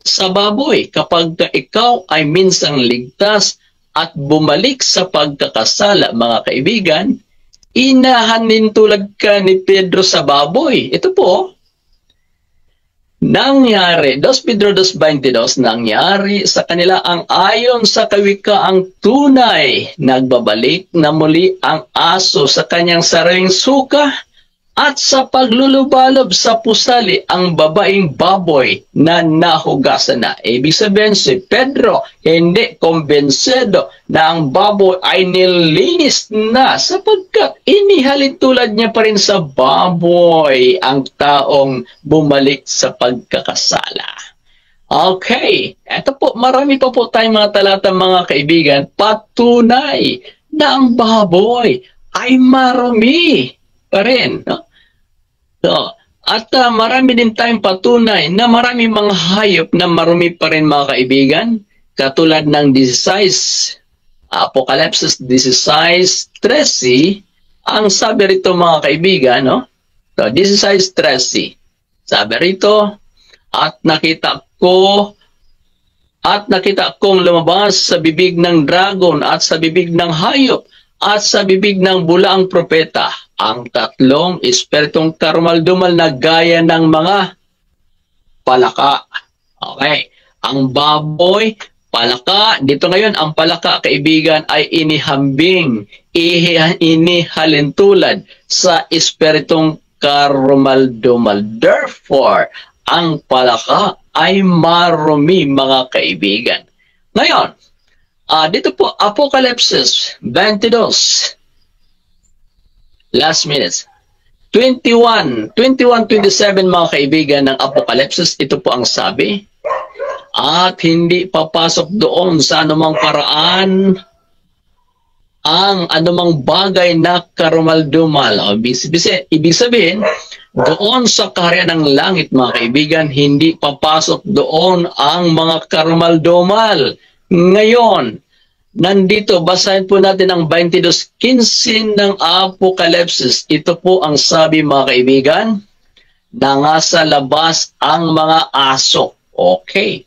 sa baboy kapag ikaw ay minsang ligtas at bumalik sa pagkakasala, mga kaibigan, inahalintulad ka ni Pedro sa baboy. Ito po, nangyari, 2 Pedro 2:22, nangyari sa kanila ang ayon sa kawikaang tunay, nagbabalik na muli ang aso sa kanyang sariling suka at sa paglulubalob sa pusali ang babaeng baboy na nahugasan na. Ibig sabihin si Pedro hindi kumbensido na ang baboy ay nilinis na sapagkat inihalintulad niya pa rin sa baboy ang taong bumalik sa pagkakasala. Okay, eto po, marami pa po tayong mga talata, mga kaibigan, patunay na ang baboy ay marumi pa rin, no? So, at marami din tayong patunay na marami mga hayop na marumi pa rin, mga kaibigan, katulad ng 16, Apocalypse 16:13, ang sabi rito, mga kaibigan, no? So, 16:13, sabi rito, at nakita kong lumabas sa bibig ng dragon at sa bibig ng hayop at sa bibig ng bulaang propeta ang 3 espiritong karumaldumal na gaya ng mga palaka. Okay. Ang baboy, palaka. Dito ngayon, ang palaka, kaibigan, ay inihalintulad sa espiritong karumaldumal. Therefore, ang palaka ay marumi, mga kaibigan. Ngayon, dito po, Apocalypse 22. Last minutes. 21:27, mga kaibigan, ng Apocalypse, ito po ang sabi. At hindi papasok doon sa anumang paraan ang anumang bagay na karumaldumal. O, ibig sabihin, doon sa kaharian ng langit, mga kaibigan, hindi papasok doon ang mga karumaldumal. Ngayon, nandito, basahin po natin ang 22:15 ng Apokalipsis. Ito po ang sabi, mga kaibigan, na nga sa labas ang mga aso. Okay.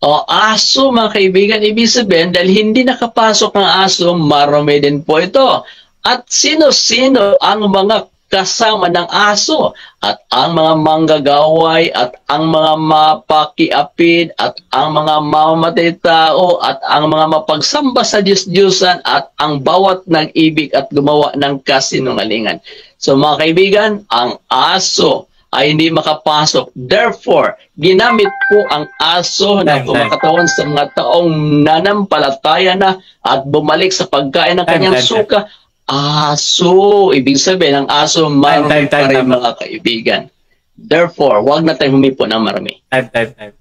O aso, mga kaibigan, ibig sabihin, dahil hindi nakapasok ang aso, marami din po ito. At sino-sino ang mga kasama ng aso? At ang mga manggagaway, at ang mga mapakiapid, at ang mga mamamatay tao, at ang mga mapagsamba sa Diyos-Diyusan, at ang bawat nag-ibig at gumawa ng kasinungalingan. So mga kaibigan, ang aso ay hindi makapasok. Therefore, ginamit po ang aso na kumakatawan sa mga taong nanampalataya na at bumalik sa pagkain ng kanyang suka. Aso, ibig sabihin, ang aso mayroon pa rin, mga kaibigan. Therefore, huwag na tayong humipo ng marami. Time.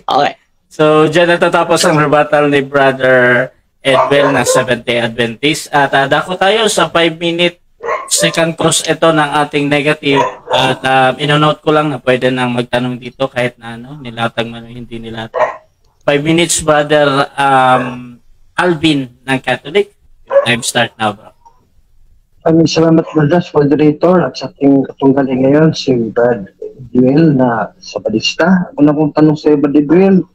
Okay. So, dyan natatapos ang rebuttal ni Brother Edwell ng Seventh-day Adventist. At dako tayo sa 5-minute second cross ito ng ating negative. At inonote ko lang na pwede nang magtanong dito kahit na nilatag man o hindi nilatag. 5 minutes, Brother Alvin ng Catholic. Time start now, bro. Maraming salamat, Brothers, moderator, at sa ating katunggali ngayon, si Brad Edwell na Sabadista. Una kong tanong sa iyo, Brad Edwell,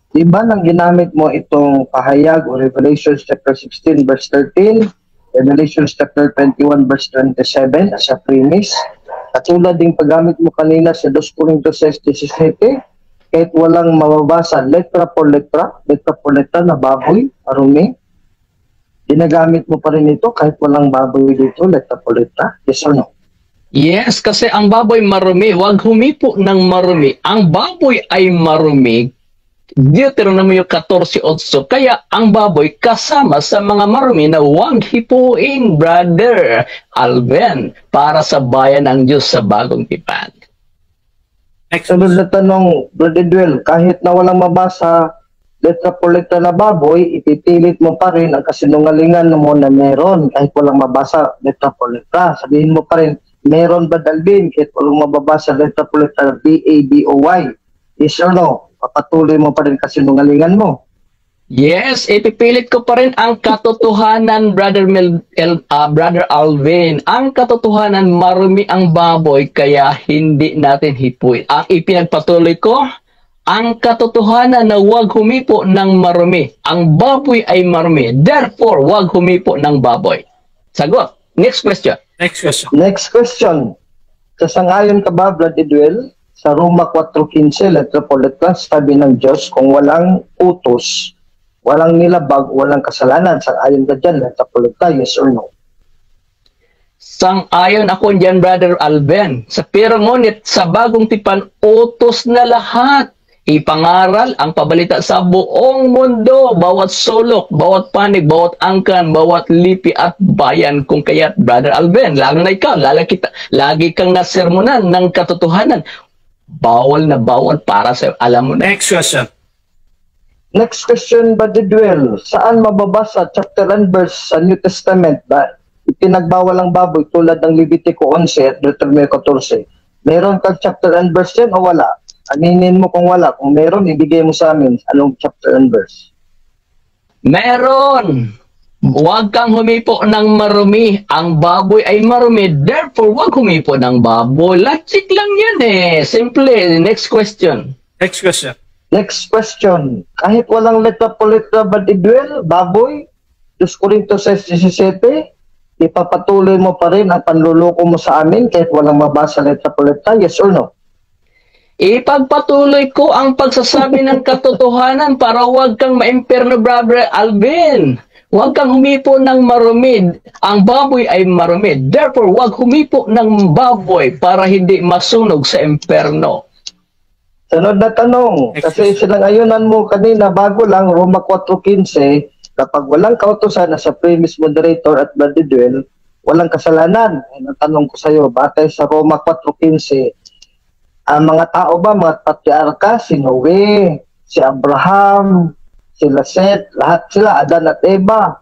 di ba nang ginamit mo itong pahayag o Revelation chapter 16 verse 13, Revelation chapter 21 verse 27 as a premise, at tulad ding paggamit mo kanina sa 2 Corintios 6:17, kahit walang mababasa letra por letra na baboy, marumi, ginagamit mo pa rin ito kahit walang baboy dito, letra por letra? Yes or no? Yes, kasi ang baboy marumi, huwag humipo ng marumi. Ang baboy ay marumi. Deuteronomio 14:8. Kaya ang baboy kasama sa mga marumi na huwag hipuin, Brother Alvin, para sa bayan ng Diyos sa bagong tipan. Sunod na tanong, Brother Edwell, kahit na walang mabasa letra por letra na baboy, ipipilit mo pa rin ang kasinungalingan mo na meron kahit walang mabasa letra por letra. Sabihin mo pa rin, meron ba, Dalvin, kahit walang mababasa letra por letra, B-A-B-O-Y? Yes or no? Papatuloy mo pa rin kasinungalingan mo. Yes, ipipilit ko pa rin ang katotohanan, Brother Alvin. Ang katotohanan, marumi ang baboy, kaya hindi natin hipuin. Ang ipinagpatuloy ko, ang katotohanan na huwag humipo ng marumi. Ang baboy ay marumi. Therefore, huwag humipo ng baboy. Sagot. Next question. Next question. Sasangayon ka ba, Brother Edwell, sa Roma 4:15, letra por letra, sabi ng Diyos, kung walang utos, walang nilabag, walang kasalanan, sangayon ka dyan, letra por letra, yes or no? Sang-ayon ako dyan, Brother Alvin. Pero ngunit sa bagong tipan, utos na lahat. Ipangaral ang pabalita sa buong mundo, bawat sulok, bawat panig, bawat angkan, bawat lipi at bayan. Kung kaya't, Brother Alvin, lalo na ikaw, lagi kang nasermonan ng katotohanan. Bawal na bawal para sa alam mo na. Next question. Next question, Brother Edwell, saan mababasa chapter and verse sa New Testament ba ipinagbawal ang baboy tulad ng Levitico 11 at Deuteronomio 14? Meron kang chapter and verse yan o wala? Aminin mo kung wala. Kung meron, ibigay mo sa amin anong chapter and verse. Meron! Huwag kang humipo ng marumi. Ang baboy ay marumi. Therefore, huwag humipo ng baboy. Logic lang yan eh. Simple. Next question. Next question. Kahit walang letra po letra, Brother Edwell, baboy, 2 Corintios 6:17, ipapatuloy mo pa rin ang panluloko mo sa amin kahit walang mabasa letra po letra, yes or no? Ipagpatuloy ko ang pagsasabi ng katotohanan para huwag kang maimperno, Brother Alvin. Huwag kang humipo ng marumi. Ang baboy ay marumi. Therefore, huwag humipo ng baboy para hindi masunog sa imperno. Sunod na tanong, kasi sinangayunan mo kanina bago lang, Roma 4:15, kapag walang kautusan na sa premise moderator at Brother Edwell, walang kasalanan. Ang tanong ko sa iyo, batay sa Roma 4:15, ang mga tao ba, mga patriarka, si Noe, si Abraham, sila Seth, lahat sila, Adan at Eva,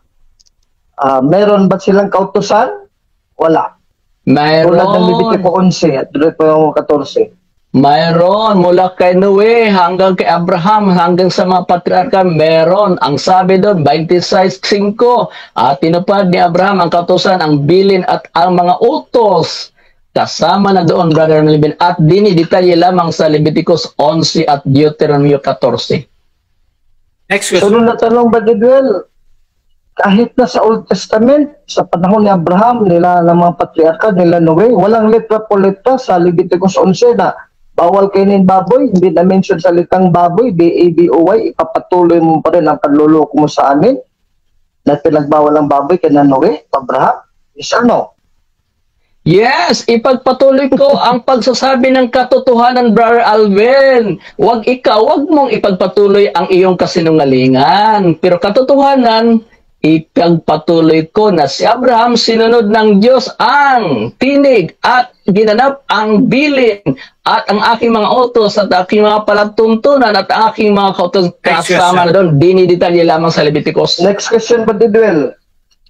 Meron ba silang kautusan? Wala. Tulad ng Levitico Mayroon. 11 at Deuteronomio 14. Mayroon mula kay Noe hanggang kay Abraham hanggang sa mga patriarka meron. Ang sabi doon 26:5 at tinupad ni Abraham ang kautusan, ang bilin at ang mga utos. Kasama na doon, Brother Melvin, at dinidetalye lamang sa Leviticus 11 at Deuteronomio 14. Next So, question. nung natanong ba, Didwell, kahit na sa Old Testament, sa panahon ni Abraham, nila ng mga patriarka, nila Noe, walang letra po letra sa Leviticus 11 na bawal kainin baboy, hindi na mention salitang baboy, B-A-B-O-Y, ipapatuloy mo pa rin ang panluloko mo sa amin na pinagbawal ang baboy kay Noe, Abraham? Yes or no? Yes, ipagpatuloy ko ang pagsasabi ng katotohanan, Brother Alvin. Wag mong ipagpatuloy ang iyong kasinungalingan. Pero katotohanan, ipagpatuloy ko na si Abraham sinunod ng Diyos ang tinig at ginanap ang bilin at ang aking mga utos at aking mga palatuntunan at ang aking mga kautos kasama na doon. Dinidetalye lamang sa Leviticus. Next question ba, Didwell?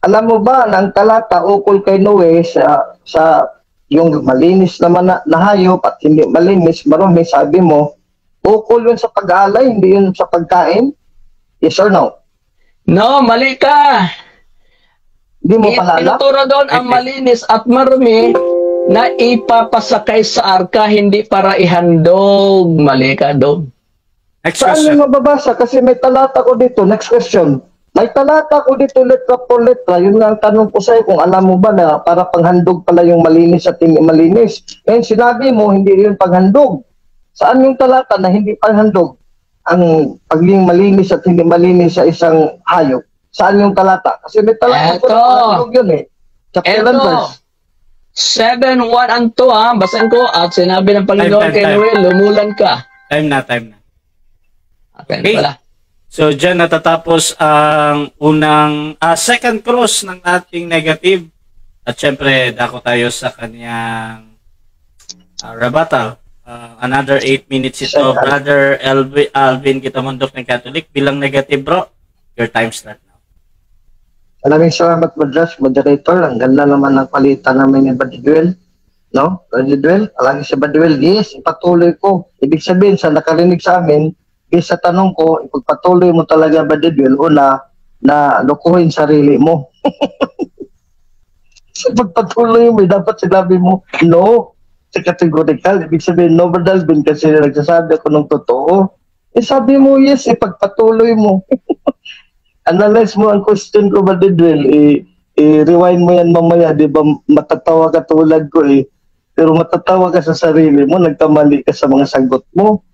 Alam mo ba na ang talata ukol kay Noe sa yung malinis naman na hayop at hindi malinis, marumi, sabi mo, ukol yun sa pag-aalay, hindi yun sa pagkain? Yes or no? No, mali ka. Hindi mo pala alam? Tinuturo doon ang malinis at marumi na ipapasakay sa arka, hindi para ihandog. Mali ka doon. Next Saan question. yung mababasa? Kasi may talata ko dito. Next question. May talata ko dito, letra por letra. Yun nga ang tanong ko sa'yo, kung alam mo ba na para panghandog pala yung malinis at hindi malinis. Ngayon sinabi mo, hindi yun panghandog. Saan yung talata na hindi panghandog? Ang pagiging malinis at hindi malinis sa isang hayop. Saan yung talata? Kasi may talata ko Eto. na panghandog yun eh. Chapter and verse. 7:1 and 2 ha. Basahin ko at sinabi ng Panginoon Time. kay Noel, lumulan ka. Time na. Okay, Okay. wala. So, dyan natatapos ang second cross ng ating negative. At syempre, dako tayo sa kanyang rebuttal. Another 8 minutes ito. Brother Alvin Kitamundok ng Catholic. Bilang negative, bro, your time start now. Maraming salamat, Madras, moderator. Ang ganda naman ng palitan namin ni Badidwell. No? Badidwell, alagi si Badidwell, yes, ipatuloy ko. Ibig sabihin, sa nakarinig sa amin, sa tanong ko, ipagpatuloy mo talaga ba, Didwell, una, na lukuhin sarili mo. Sa pagpatuloy mo, dapat sinabi mo, no, sa categorical. Ibig sabihin, no, Badalvin, kasi nagsasabi ako ng totoo. Sabi mo, yes, ipagpatuloy mo. Analyze mo ang question ko, Badidwell. I-rewind mo yan mamaya, di ba, matatawa ka tulad ko pero matatawa ka sa sarili mo, nagkamali ka sa mga sagot mo.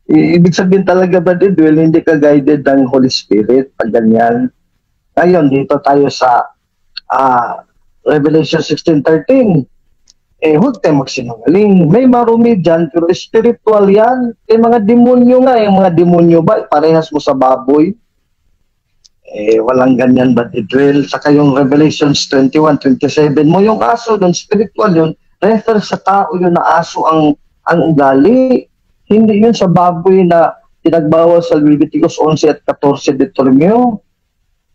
Ibig sabihin talaga ba, Didwell, hindi ka guided ng Holy Spirit pag ganyan. Ngayon, dito tayo sa Revelation 16:13. Huwag tayo magsinungaling. May marumi dyan, pero spiritual yan. Mga demonyo nga, yung mga demonyo ba, parehas mo sa baboy? Walang ganyan ba, Didwell? Saka yung Revelations 21:27 mo, yung aso doon, spiritual yun, refer sa tao yun na aso ang ugali. Hindi yun sa baboy na pinagbawal sa Leviticus 11 at 14 Deuteronomio.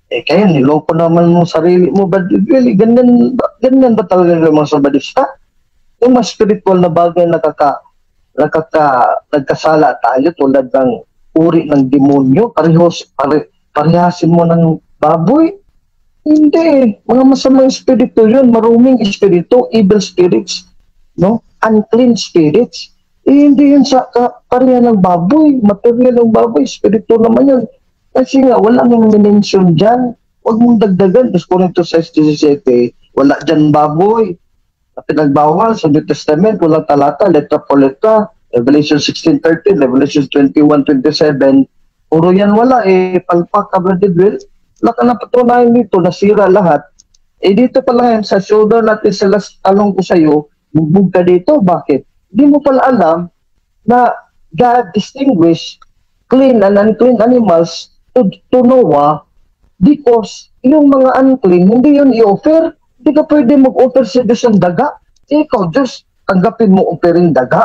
Kaya niloko naman mo sarili mo. But really, ganyan ba talaga yung mga sabadista? Yung mga spiritual na bagay na nagkasala tayo tulad ng uri ng demonyo, parehasin mo ng baboy? Hindi. Mga masamang espiritu yun, maruming espiritu, evil spirits, no? Unclean spirits. Hindi yun sa pareha ng baboy. Material ng baboy. Espiritu naman yun. Kasi nga, wala nang mention dyan. Huwag mong dagdagan. Tapos kung ito sa 17, wala dyan baboy. Na pinagbawal sa New Testament, walang talata, letra po letra. Revelation 16:13, Revelation 21:27. Puro yan wala. Palpak ka, Brother Will. Wala ka na patunayan dito. Nasira lahat. Dito pa lang yan, sa shoulder natin sa last talong ko sa'yo, bugbog ka dito. Bakit? Hindi mo pala alam na God distinguished clean and unclean animals to Noah because yung mga unclean, hindi yun i-offer. Hindi ka pwede mag-offer sa Diyos ng daga. Ikaw, Diyos, tanggapin mo offering daga.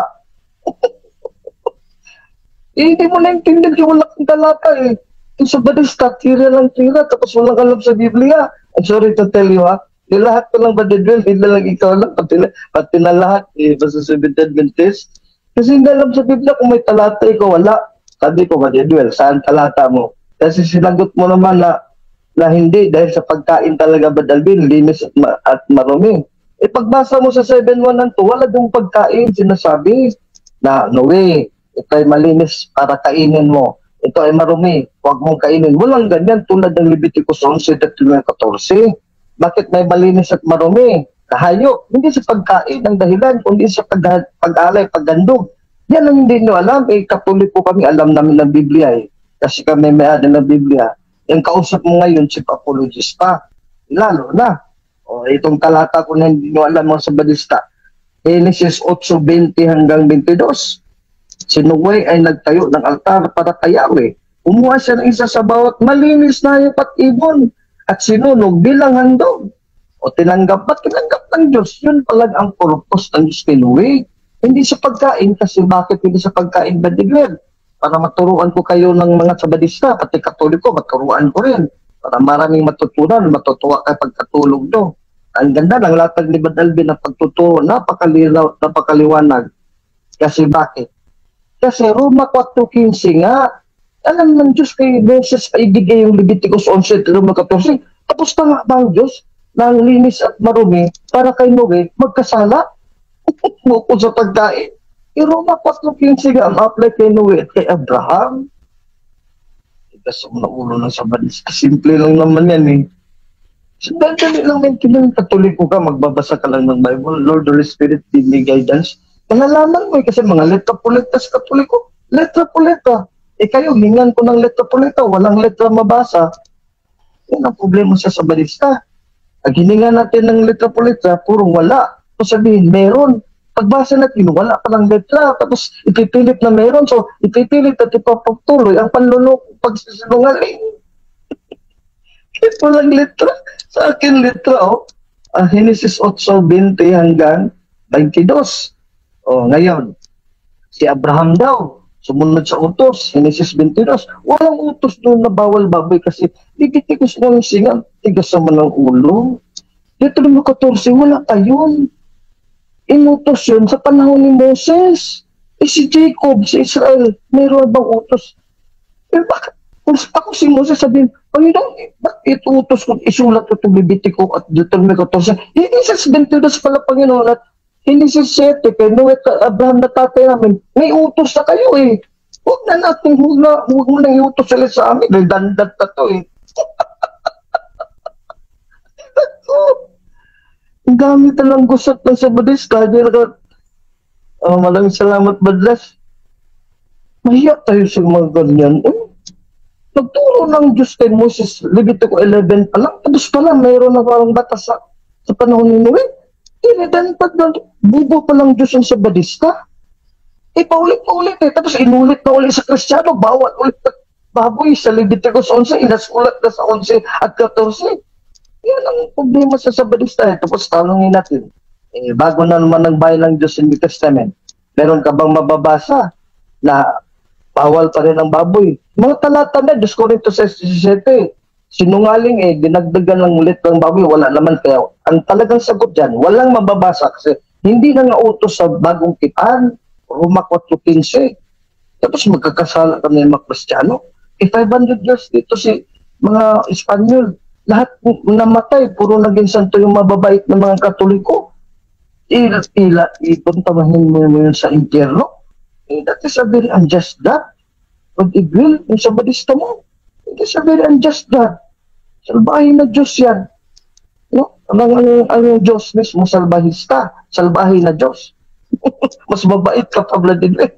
Hindi mo naintindihan yung walang talata Yung sa badista, tira lang tira, tapos walang alam sa Biblia. I'm sorry to tell you, ha? Di lahat ko lang badidwell, hindi lang ikaw lang, pati na lahat, basta Seventh Adventist. Kasi hindi alam sa Biblia kung may talata ikaw, wala. Sabi ko, badidwell, saan talata mo? Kasi sinagot mo naman na hindi, dahil sa pagkain talaga badalbin, linis at marumi. Eh pagbasa mo sa 7:1 and 2, wala dong pagkain, sinasabi na, no way, ito ay malinis para kainin mo. Ito ay marumi, huwag mong kainin. Walang ganyan tulad ng Leviticus 11 at 14. Bakit may malinis at marumi? Hayop. Hindi sa pagkain ang dahilan, kundi sa pag-alay, paggandog. Yan ang hindi nyo alam. Katoliko kami, alam namin ng Biblia eh. Kasi kami may ada ng Biblia. Yung kausap mo ngayon, si apologist pa. Lalo na. O, itong talata ko na hindi nyo alam mga sabadista. Genesis 8:20 hanggang 22. Si Noe ay nagtayo ng altar para kay Yahweh. Kumuha siya ng isa sa bawat malinis na hayop at ibon at sinunog bilang handog. O tinanggap ng Diyos? Yun palag ang purpose ng Diyos kay Noe. Hindi sa pagkain, kasi bakit hindi sa pagkain ba, Digwell? Para maturuan ko kayo ng mga sabadista, pati katoliko, maturuan ko rin. Para maraming matutunan, matutuwa kayo pagkatulog do. Ang ganda ng latag ni Badalbi na pagtuturo, napakaliwanag. Kasi bakit? Kasi Roma 4:15 nga, alam ng Diyos kay Moses ay ibigay yung Leviticus 11 at Roma 14. Tapos na nga ba ang Diyos na ang linis at marumi para kay Noe magkasala? Bukod sa pagkain. Roma 4:15 nga ang apply kay Noe at kay Abraham. Ikas na ulo ng sabadis. Simple lang naman yan eh. So, dali lang may kinang katoliko ka, magbabasa ka lang ng Bible. Lord, Holy Spirit, give me guidance. Malalaman mo eh, kasi mga letra pulita sa katoliko. Letra pulita. Eh kayo, hingan ko ng letra pulita, walang letra mabasa. Yan ang problema sa sabadista. Pag hiningan natin ng letra pulita, puro wala. So sabihin, meron. Pagbasa natin, wala pa ng letra. Tapos ipipilit na meron. So ipipilit at ipapagtuloy ang panlulok pagsisinungaling. Ito lang letra. Sa akin letra, oh. Genesis 8:20 hanggang 22. Oh, ngayon, si Abraham daw, sumunod sa utos, Genesis 22. Walang utos doon na bawal baboy kasi Leviticus ng singa, tigas naman ng ulo. Dito naman 14, wala tayon. Inutos yun sa panahon ni Moses. Eh si Jacob, si Israel, mayroon bang utos? Eh bakit? Kung ako si Moses sabihin, Panginoon, bakit utos ko, isulat ko itong Leviticus at Deuteronomy 14? Hindi sa 22 pala Panginoon at hindi si Sete, kay Noe at Abraham na tatay namin, may utos na kayo eh. Huwag na natin, huwag mo nang iutos sila sa amin, dahil dandat na to eh. Ang gamit na lang gusot ng sabadista. Maraming salamat, Badlas. Mahiyak tayo sa mga ganyan. Nagturo ng Diyos kay Moses, Leviticus 11 pa lang, tapos pa lang, mayroon na parang batas sa panahon ni Noe. Inidanpad na, bubo pa lang Diyos ang sabadista. Paulit-paulit eh. Tapos inulit na ulit sa Kristiyano, bawal ulit na baboy sa Leviticus 11, inasulat na sa 11 at 14. Yan ang problema sa sabadista eh. Tapos tanongin natin, bago na naman ang bayan ng Diyos sa New Testament, meron ka bang mababasa na bawal pa rin ang baboy? Mga talata na, 2 Corintios 6:17. Sinungaling eh, dinagdagan ng litrang baboy, wala naman. Kaya ang talagang sagot dyan, walang mababasa kasi hindi na nga utos sa bagong tipan, Roma 4:15. Tapos magkakasala kami ng mga Kristiyano. 500 years dito si mga Espanyol, lahat namatay, puro naging santo yung mababait ng mga Katoliko. Ipuntabahin mo yun sa impyerno. That is a very unjust God. Pag-igwil, yung sabadista mo, it is a very unjust God. Salbahin na Diyos yan. No? Ang Diyos mismo, salbahista. Salbahin na Diyos. Mas mabait ka pa, Vladimir.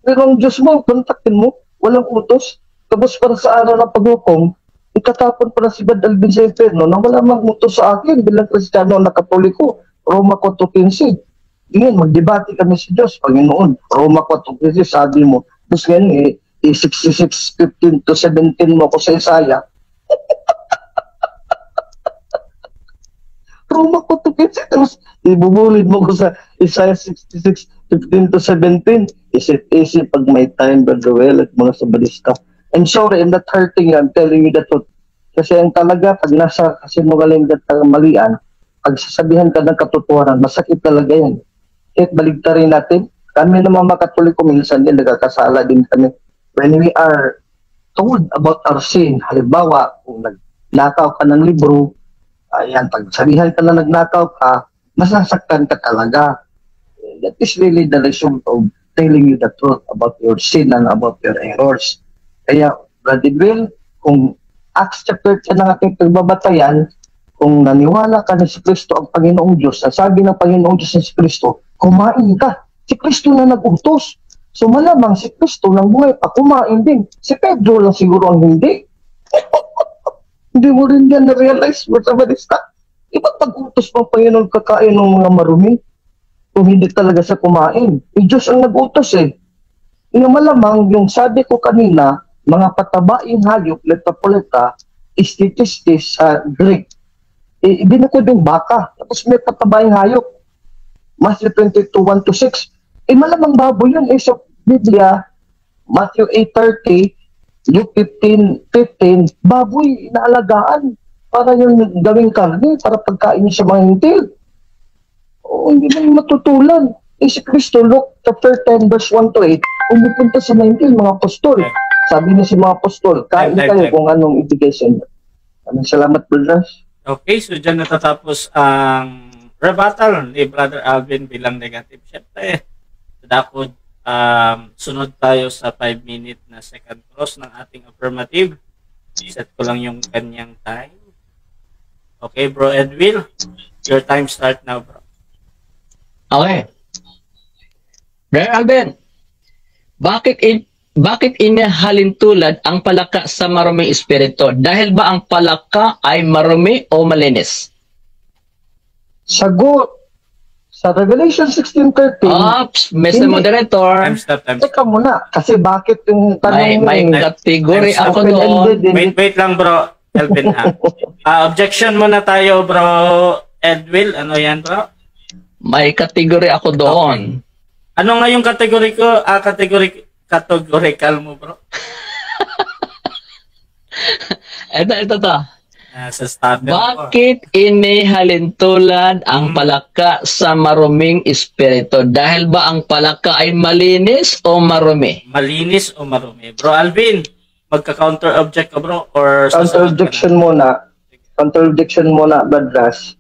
Pero ang Diyos mo, kontakin mo, walang utos. Tapos para sa araw ng paghukom, ikatapon para si Bad Alvin sa Inferno na wala mang utos sa akin bilang Kristiyano na Katoliko. Roma 4:15. Ngayon, magdebate kami sa Diyos, Panginoon. Roma 4:15, sabi mo. Tapos ngayon, 66:15 to 17 mo ko sa Isaiah. Roma 4:15, tapos ibubulid mo ko sa Isaiah 66:15 to 17. Isip pag may time, Brother Well, at mga sabadista. I'm sorry, I'm not hurting you. I'm telling you the truth. Kasi ang talaga, pag nasa kasinungaling at kamalian, pag sasabihan ka ng katotohanan, masakit talaga yan. Kahit baligtarin natin, kami naman mga Katoliko, minsan din nagkakasala din kami. When we are told about our sin, halimbawa, kung nagnakaw ka ng libro, ayan, pag sabihan ka na nagnakaw ka, masasaktan ka talaga. That is really the result of telling you the truth about your sin and about your errors. Kaya, Brother Will, kung Acts chapter 10 ng ating pagbabatayan, kung naniwala ka na si Kristo ang Panginoong Diyos, ang sabi ng Panginoong Diyos na si Kristo, kumain ka. Si Kristo na nag-utos. So malamang si Kristo ng buhay pa, kumain din. Si Pedro lang siguro ang hindi. Hindi mo rin yan na-realize, Brother Balista. Iba't pag-utos ng Panginoon kakain ng mga marumi? Kung hindi talaga sa kumain. Diyos ang nag-utos eh. Yung malamang, yung sabi ko kanina, mga patabaing hayop, letapoleta, istitistis sa Greek. Binukod yung baka. Tapos may patabaing hayop. Matthew 22, 1-6. Malamang baboy yun. Sa Biblia, Matthew 8:30, Luke 15:15, baboy na alagaan para yung gawing karne, para pagkain niya sa mga hintil. Hindi man matutulan. Si Kristo, Luke chapter 10, verse 1-8, umupunta sa mga hintil, mga apostol. Sabi niya si mga apostol, kain kayo kung anong ibigay sa inyo. Maraming salamat, brothers. Okay, so dyan natatapos ang rebuttal ni Brother Alvin bilang negative. Siyempre, dakod, sunod tayo sa 5-minute na second cross ng ating affirmative. Set ko lang yung kanyang time. Okay, Bro Edwin, your time start now, bro. Okay. Brother Alvin, bakit inihalin tulad ang palaka sa maruming espiritu? Dahil ba ang palaka ay marumi o malinis? Sagot. Sa Revelation 16:13. Ops, Mr. Moderator. Time stop. Teka muna, kasi bakit yung tanong May category ako doon. Wait lang, bro. Elvin, ha? Objection muna tayo, bro. Edwin, ano yan, bro? May category ako doon. Okay. Ano nga yung category ko? Categorical mo, bro? Ito. Sa starter Bakit inihalin tulad ang palaka sa maruming espiritu? Dahil ba ang palaka ay malinis o marumi? Malinis o marumi? Bro Alvin, magka-counter object ka, bro? Or Counter-objection muna. Counter-objection muna, Badras.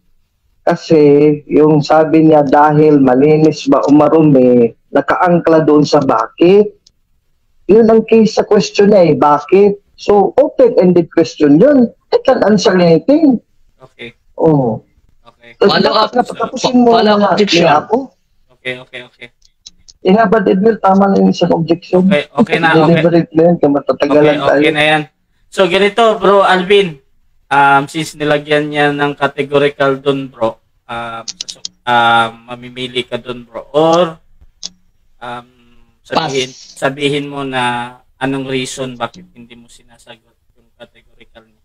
Kasi yung sabi niya dahil malinis ba o marumi, nakaangkla doon sa bakit. Yun ang case sa question niya eh, bakit? So, open-ended question yun. I can answer anything. Okay. Oh. Okay. Follow-up. Patapusin mo na ako. Okay. Nga ba, Edwin, tama na yung isang objection? Okay na, okay. Deliberate na yun, kamatatagalan tayo. Okay na yan. So, ganito, bro Alvin. Since nilagyan niya ng categorical dun, bro, mamimili ka dun, bro. Or, sabihin mo na anong reason bakit hindi mo sinasagot yung categorical niya.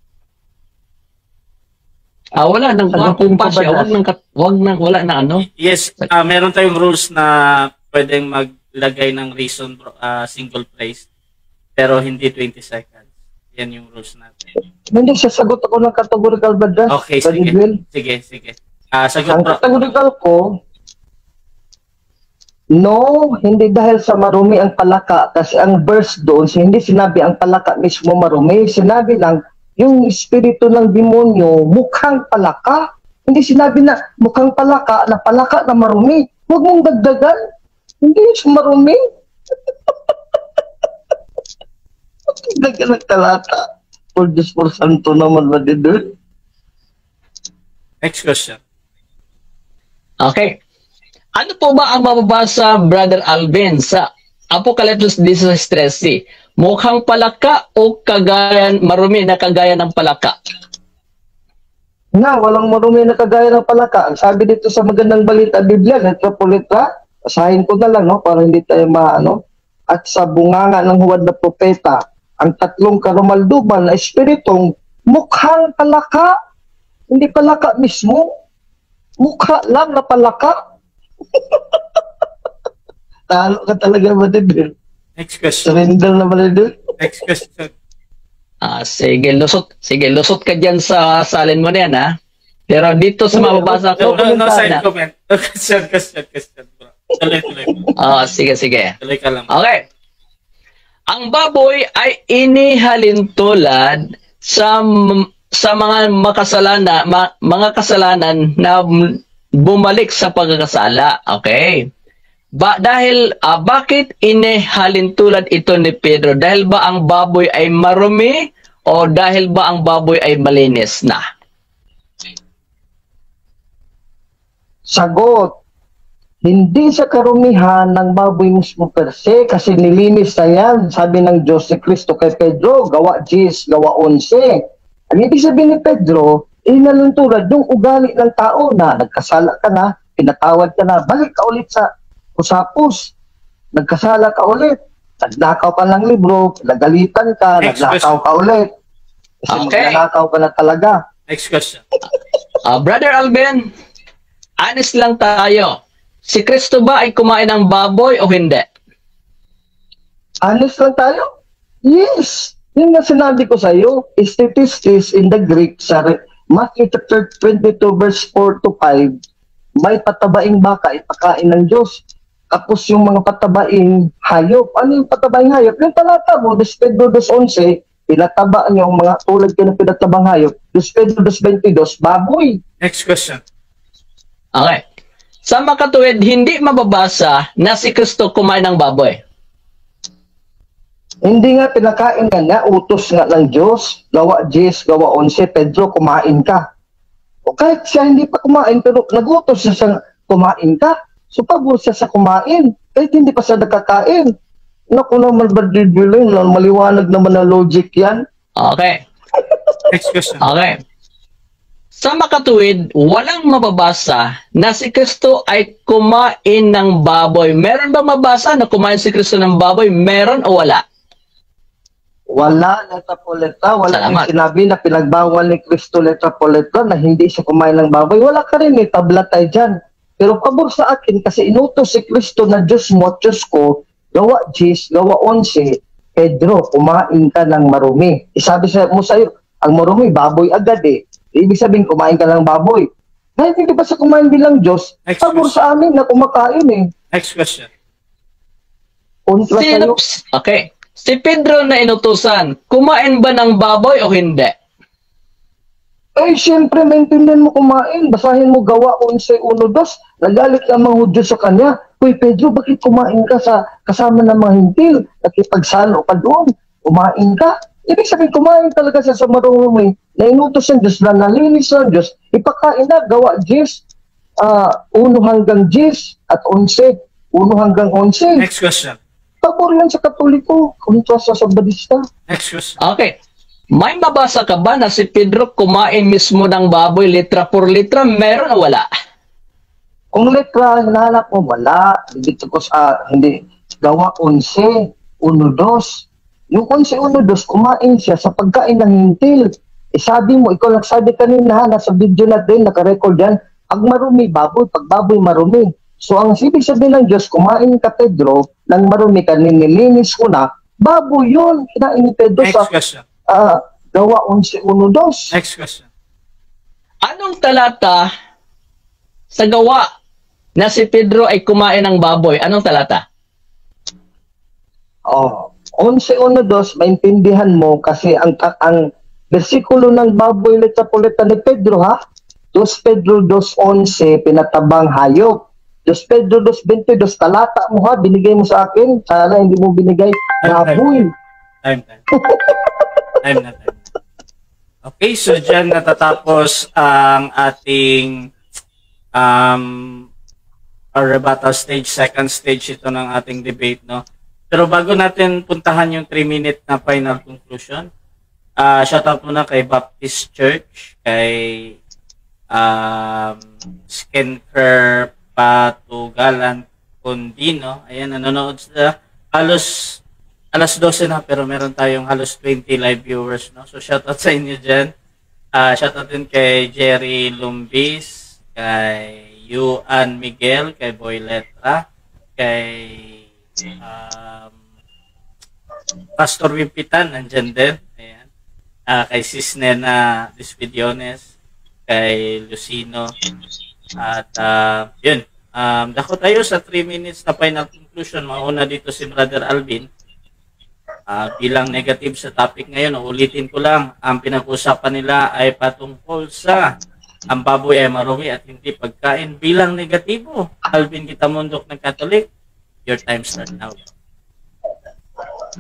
Wala nang wala na ano. Yes, meron tayong rules na pwedeng maglagay ng reason, bro, single place, pero hindi 20 seconds. Yan yung rules natin. Hindi, sasagot ako ng categorical, Badras. Okay, sige. Sagot, ang bro. categorical ko, no, hindi dahil sa marumi ang palaka. Kasi ang verse doon, hindi sinabi ang palaka mismo marumi. Sinabi lang, yung espiritu ng demonyo, mukhang palaka. Hindi sinabi na mukhang palaka na marumi. Huwag mong dagdagan. Hindi siya marumi. Dagdagan ng talata. For Diyos for Santo naman ba din doon? Next question. Okay. Ano po ba ang mababasa, Brother Alvin, sa Apocalypse 16:13? Mukhang palaka o marumi na kagaya ng palaka? Walang marumi na kagaya ng palaka. Ang sabi dito sa magandang balita Biblia, letra po letra, basahin ko na lang, no, para hindi tayo maano. At sa bunganga ng huwad na propeta, ang tatlong karumalduman na espiritong mukhang palaka. Hindi palaka mismo. Mukha lang na palaka. Talo ka talaga, Matidil. Next question. Surrender na, Matidil. Next question. Sige, lusot ka dyan sa salin mo na yan, ha? Pero dito sa mababasa ko, No side comment. Question, bro. Tuloy mo. Sige. Tuloy ka lang. Okay. Ang baboy ay inihalin tulad sa mga mga kasalanan na bumalik sa pagkakasala. Okay. Bakit inihalin tulad ito ni Pedro? Dahil ba ang baboy ay marumi o dahil ba ang baboy ay malinis na? Sagot, hindi sa karumihan ng baboy mismo per se kasi nilinis na yan. Sabi ng Diyos si Kristo kay Pedro, gawa 10, gawa 11. Ang ibig sabihin ni Pedro, inalintulad yung ugali ng tao na nagkasala ka na, pinatawad ka na, balik ka ulit sa usapos. Nagkasala ka ulit. Nagnakaw ka ng libro, nagalitan ka, nagnakaw ka ulit. Kasi magnakaw ka na talaga. Next question. Brother Alben, honest lang tayo. Si Kristo ba ay kumain ng baboy o hindi? Honest lang tayo? Yes. Yung nga sinabi ko sa iyo, statistis in the Greek sa Matthew chapter 22 verse 4 to 5, may patabaing baka ipakain ng Diyos. Tapos yung mga patabaing hayop. Ano yung patabaing hayop? Yung talata mo, Pedro 2.11, pinataba niyo yung mga tulad ka ng pinatabang hayop. Pedro 2.22, baboy. Next question. Okay. Sa makatuwid, hindi mababasa na si Kristo kumain ng baboy. Hindi nga pinakain ka nga, utos nga ng Diyos, gawa 10, gawa 11, Pedro, kumain ka. O kahit siya hindi pa kumain, pero nag-utos siya sa kumain ka. So pabor siya sa kumain, kahit hindi pa siya nakakain. Naku naman, Badribilin, maliwanag naman na logic yan. Okay. Next question. Okay. Sa makatuwid, walang mababasa na si Kristo ay kumain ng baboy. Meron ba mabasa na kumain si Kristo ng baboy? Meron o wala? Wala, letra po letra. Wala yung Salamat. sinabi na pinagbawal ni Kristo letra po letra na hindi siya kumain ng baboy. Wala ka rin, may tabla tayo dyan. Pero pabor sa akin kasi inutos si Kristo na Diyos mo, Diyos ko, gawa 10, gawa 11, Pedro, kumain ka ng marumi. Isabi mo sa'yo, ang marumi, baboy agad eh. Ibig sabihin, kumain ka ng baboy. Kahit hindi pa sa kumain bilang Diyos, pabor sa amin na kumakain eh. Next question. Kontra sa'yo. Okay. Si Pedro na inutusan, kumain ba ng baboy o hindi? Eh, siyempre, maintindihan mo kumain. Basahin mo gawa 11:1-2. Nagalit ang mga Hudyo sa kanya. Uy, Pedro, bakit kumain ka sa kasama ng mga hintil? Nakipagsalo ka doon. Kumain ka. Ibig sabihin, kumain talaga siya sa marumi. Na inutos ng Diyos, na nalinis ng Diyos. Ipakain na, gawa 10. 1 hanggang 10 at 11. 1 hanggang 11. Next question. Pabor yan sa Katoliko. Kontra sa Sabadista. Next question. Okay. May mabasa ka ba na si Pedro kumain mismo ng baboy litra por litra? Meron o wala? Kung letra, hinahanap mo, wala. Dito ko sa, hindi, gawa 11, 1-2. Yung 11, 1-2, kumain siya sa pagkain ng hintil. Eh sabi mo, ikaw nagsabi kanina, nasa video natin, nakarecord yan, pag marumi, baboy, pag baboy, marumi. So ang ibig sabihin ng Diyos, kumain ka Pedro, nang marumi ka, nilinis ko na, baboy yun, kinain ni Pedro Next sa question. gawa 11, 1-2. Next question. Anong talata sa gawa na si Pedro ay kumain ng baboy? Anong talata? Oh, 11:1-2, maintindihan mo kasi ang bersikulo ng baboy letra po letra ni Pedro ha. 2 Pedro 2:11 pinatabang hayop. 2 Pedro 2:22 talata mo ha, binigay mo sa akin. Sana hindi mo binigay baboy. Time. Time na. Okay, so dyan natatapos ang ating our rebuttal stage, second stage ito ng ating debate, no? Pero bago natin puntahan yung 3-minute na final conclusion, shoutout muna kay Baptist Church, kay Skenker Patugalan Condino. Ayan, nanonood sila. Halos alas 12 na, pero meron tayong halos 20 live viewers, no? So shoutout sa inyo dyan. Shoutout din kay Jerry Lumbis, kay Yuan Miguel, kay Boy Letra, kay Pastor Wimpitan, nandyan din. Ayan. kay Cisne na Despidiones, kay Lucino, at yun. Dako tayo sa 3 minutes na final conclusion. Mauna dito si Brother Alvin. Bilang negative sa topic ngayon, ulitin ko lang, ang pinag-usapan nila ay patungkol sa ang baboy ay marumi at hindi pagkain bilang negatibo. Alvin Kitamundok ng Catholic, your time start now.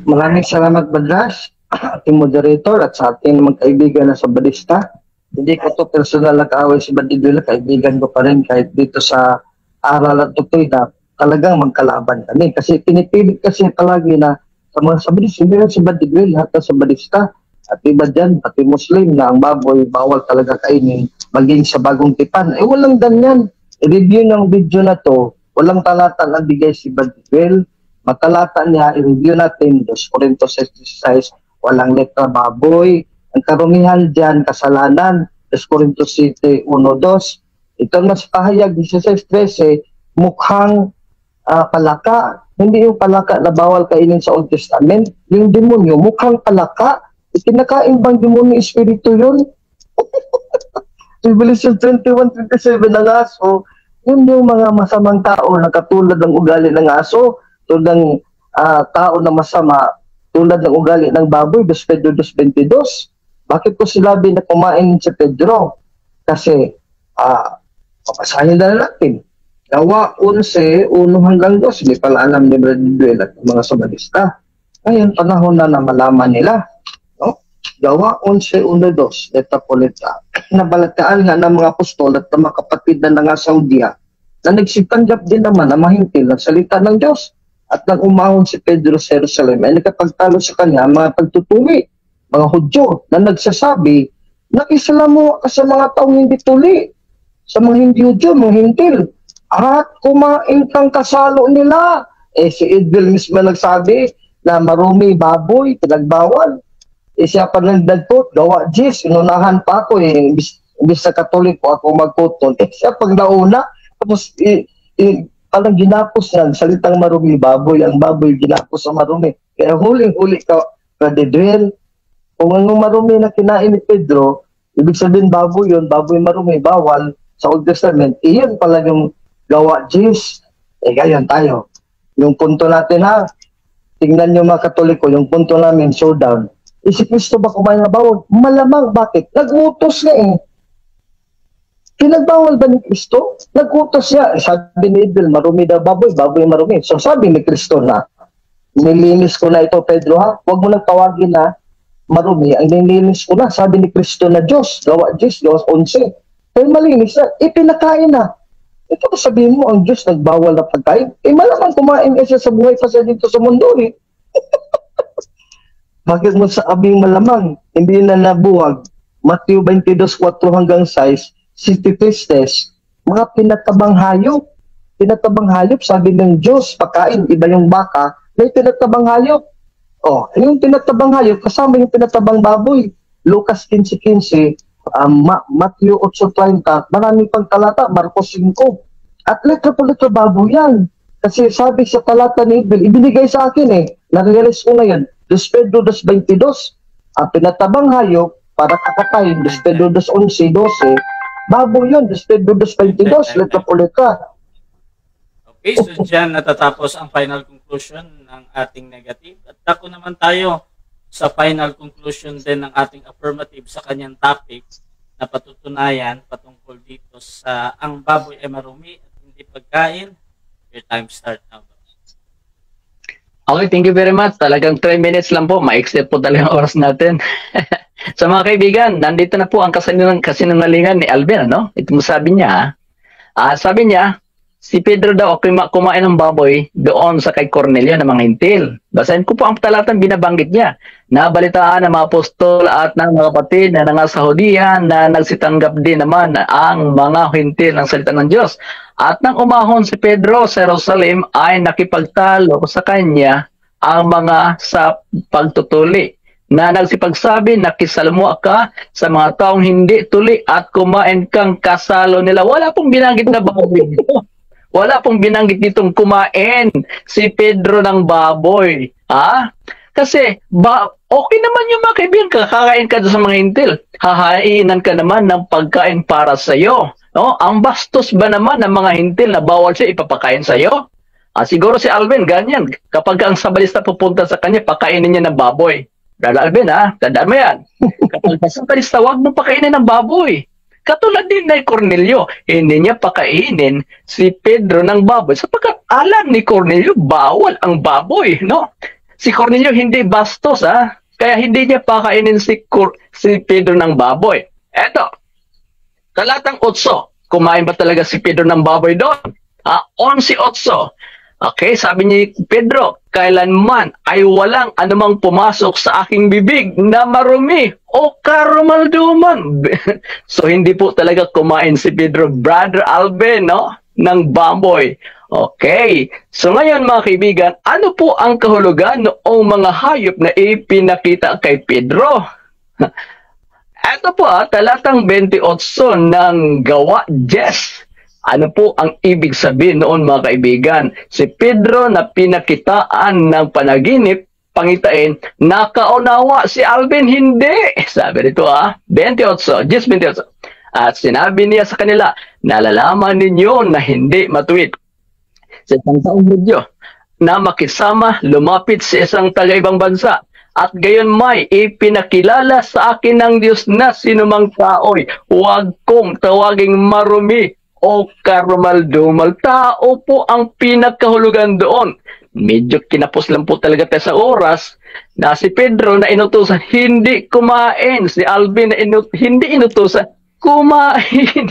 Maraming salamat, Badras, ating moderator at sa ating mga kaibigan na sa Balista. Hindi ko to personal na kaaway si Badidula, kaibigan ko pa rin kahit dito sa aral at tutoy na talagang magkalaban kami. Kasi pinipilit kasi palagi na sa mga sa Balista, hindi lang si Badidula, lahat sa Balista. At iba dyan, pati Muslim na ang baboy, bawal talaga kainin, maging sa bagong tipan. Walang ganyan. I-review ng video na to, walang talata na bigay si Badidula. Matalata niya, i-review natin, 2 Corinthos 6:16, walang letra baboy. Ang karumihan dyan, kasalanan, 2 Corinthos 7:1-2. Ito mas pahayag, 16:13, mukhang palaka. Hindi yung palaka na bawal kainin sa Old Testament. Yung demonyo, mukhang palaka. Itinakain bang demonyo espiritu yun? Revelation 21:27 ng aso. Yun yung mga masamang tao na katulad ng ugali ng aso, tulad ng tao na masama, tulad ng ugali ng baboy, 2 Pedro 2:22. Bakit ko sinabi na kumain si Pedro? Kasi, papasahin na natin. Gawa 11:1-2, hindi pala alam ni Bradwell at mga Sabalista. Ngayon, panahon na malaman nila. No? Gawa 11:1-2, leta po leta. Nabalataan nga ng mga apostol at ng mga kapatid na nga Saudia na nagsitanggap din naman na mahintil ng salita ng Diyos. At nang umahon si Pedro sa Jerusalem, ay nakapagtalo sa kanya mga pagtutuli, mga Hudyo na nagsasabi, nakisalamuha ka sa mga taong hindi tuli, sa mga hindi Hudyo, mga hintil, at kumain kang kasalo nila. Si Edwil mismo nagsabi na marumi baboy, pinagbawal. Siya pa nagdagpot, gawa Jis, inunahan pa ako, imbis sa Katoliko ako magkuton. Siya pag nauna, tapos parang ginapos ng salitang marumi, baboy, ang baboy ginapos sa marumi. Kaya huling-huli ka, Bradwell, kung ang marumi na kinain ni Pedro, ibig sabihin baboy yun, baboy marumi, bawal sa Old Testament, iyon pala yung gawa Jis. Gayon tayo. Yung punto natin ha, tingnan nyo mga Katoliko, yung punto namin, showdown. Si Kristo ba kumain na bawal? Malamang, bakit? Nag-utos nga eh. Pinagbawal ba ni Kristo? Nag-utos siya. Sabi ni Edwin, marumi daw baboy, baboy marumi. So sabi ni Kristo na, nilinis ko na ito, Pedro ha, huwag mo nang tawagin na marumi. Ang nilinis ko na, sabi ni Kristo na Diyos, gawa Diyos, gawa 11. Pero malinis na, ipinakain na. Ito sabihin mo, ang Diyos nagbawal na pagkain. Malamang kumain kasi sa buhay pa siya dito sa mundo eh. Bakit mo sabing malamang, hindi na nabuwag. Matthew 22:4-6, si Tistes, mga pinatabang hayop. Pinatabang hayop, sabi ng Diyos, pagkain, iba yung baka, may pinatabang hayop. Yung pinatabang hayop, kasama yung pinatabang baboy. Lucas 15:15, Matthew 8:30, marami pang talata, Marcos 5. At letra po letra baboy yan. Kasi sabi sa talata ni Ibel, ibinigay sa akin eh, narealize ko ngayon, 2 Pedro 2:22, ang pinatabang hayop, para kakatayin, 2 Pedro 2:11-12, baboy yun, 2 Pedro 2:22, letra po letra. Okay, so dyan natatapos ang final conclusion ng ating negative. At ako naman tayo sa final conclusion din ng ating affirmative sa kanyang topic na patutunayan patungkol dito sa ang baboy ay marumi at hindi pagkain. Your time start now. Okay, thank you very much. Talagang 3 minutes lang po. Ma-accept po talagang oras natin. Sa mga kaibigan, nandito na po ang kasinungalingan ni Alvin, no? Ito mo sabi niya, sabi niya, si Pedro daw kumain ng baboy doon sa kay Cornelio ng mga hintil. Basahin ko po ang talatang binabanggit niya. Nabalitaan ng mga apostol at ng mga kapatid na nangasahudihan na nagsitanggap din naman ang mga hintil ng salita ng Diyos. At nang umahon si Pedro sa Jerusalem ay nakipagtalo sa kanya ang mga sa pagtutuli na nagsipagsabi, nakisalmo ka sa mga taong hindi tuli at kumain kang kasalo nila. Wala pong binanggit na baboy dito. Wala pong binanggit ditong kumain si Pedro ng baboy. Kasi Okay naman yung mga kaibigan, kakain ka sa mga hintil. Hahainan ka naman ng pagkain para sa iyo. No? Ang bastos ba naman ng mga hintil na bawal siya ipapakain sa iyo? Siguro si Alvin, ganyan. Kapag ang sabalista pupunta sa kanya, pakainin niya ng baboy. Brother Alvin, tandaan mo yan. Kapag ang sabalista, huwag mo pakainin ng baboy. Katulad din na Cornelio, hindi niya pakainin si Pedro ng baboy sapagkat alam ni Cornelio, bawal ang baboy, no? Si Cornelio hindi bastos, kaya hindi niya pakainin si Pedro ng baboy. Eto, talatang 8, kumain ba talaga si Pedro ng baboy doon? 11:8. Okay, sabi ni Pedro, kailanman ay walang anumang pumasok sa aking bibig na marumi o karumalduman. So, hindi po talaga kumain si Pedro, Brother Alvin, no? Ng baboy. Okay. So ngayon mga kaibigan, ano po ang kahulugan noong mga hayop na ipinakita kay Pedro? Ito po talatang 28 ng Gawa 10. Ano po ang ibig sabihin noon mga kaibigan? Si Pedro na pinakitaan ng panaginip, pangitain, nakaunawa si Alvin hindi. Sabi nito 28, 10:28. At sinabi niya sa kanila, nalalaman ninyo na hindi matuwid sa isang taong Hudyo na makisama, lumapit sa isang taga-ibang bansa. At gayon may ipinakilala sa akin ng Diyos na sinumang tao'y huwag kong tawaging marumi o karumaldumal. Tao po ang pinakahulugan doon. Medyo kinapos lang po talaga tayo sa oras na si Pedro na inutusan, hindi kumain. Si Alvin na hindi inutusan, kumain.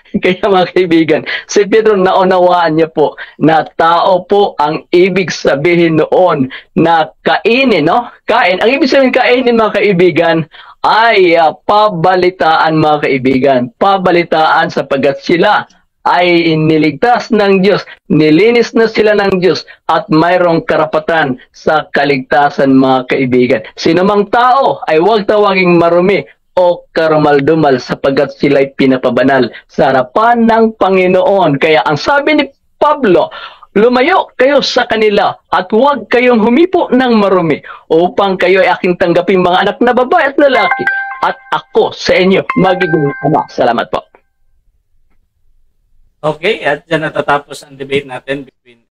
Kaya mga kaibigan, si Pedro naunawaan niya po na tao po ang ibig sabihin noon na kainin, no? Kain. Ang ibig sabihin kainin mga kaibigan ay pabalitaan mga kaibigan. Pabalitaan sapagkat sila ay iniligtas ng Diyos, nilinis na sila ng Diyos at mayroong karapatan sa kaligtasan mga kaibigan. Sinumang tao ay huwag tawaging marumi o karumaldumal sapagkat sila'y pinapabanal sa harapan ng Panginoon. Kaya ang sabi ni Pablo, lumayo kayo sa kanila at huwag kayong humipo ng marumi upang kayo ay aking tanggaping mga anak na babae at lalaki at ako sa inyo magiging ama. Salamat po. Okay, at dyan natatapos ang debate natin between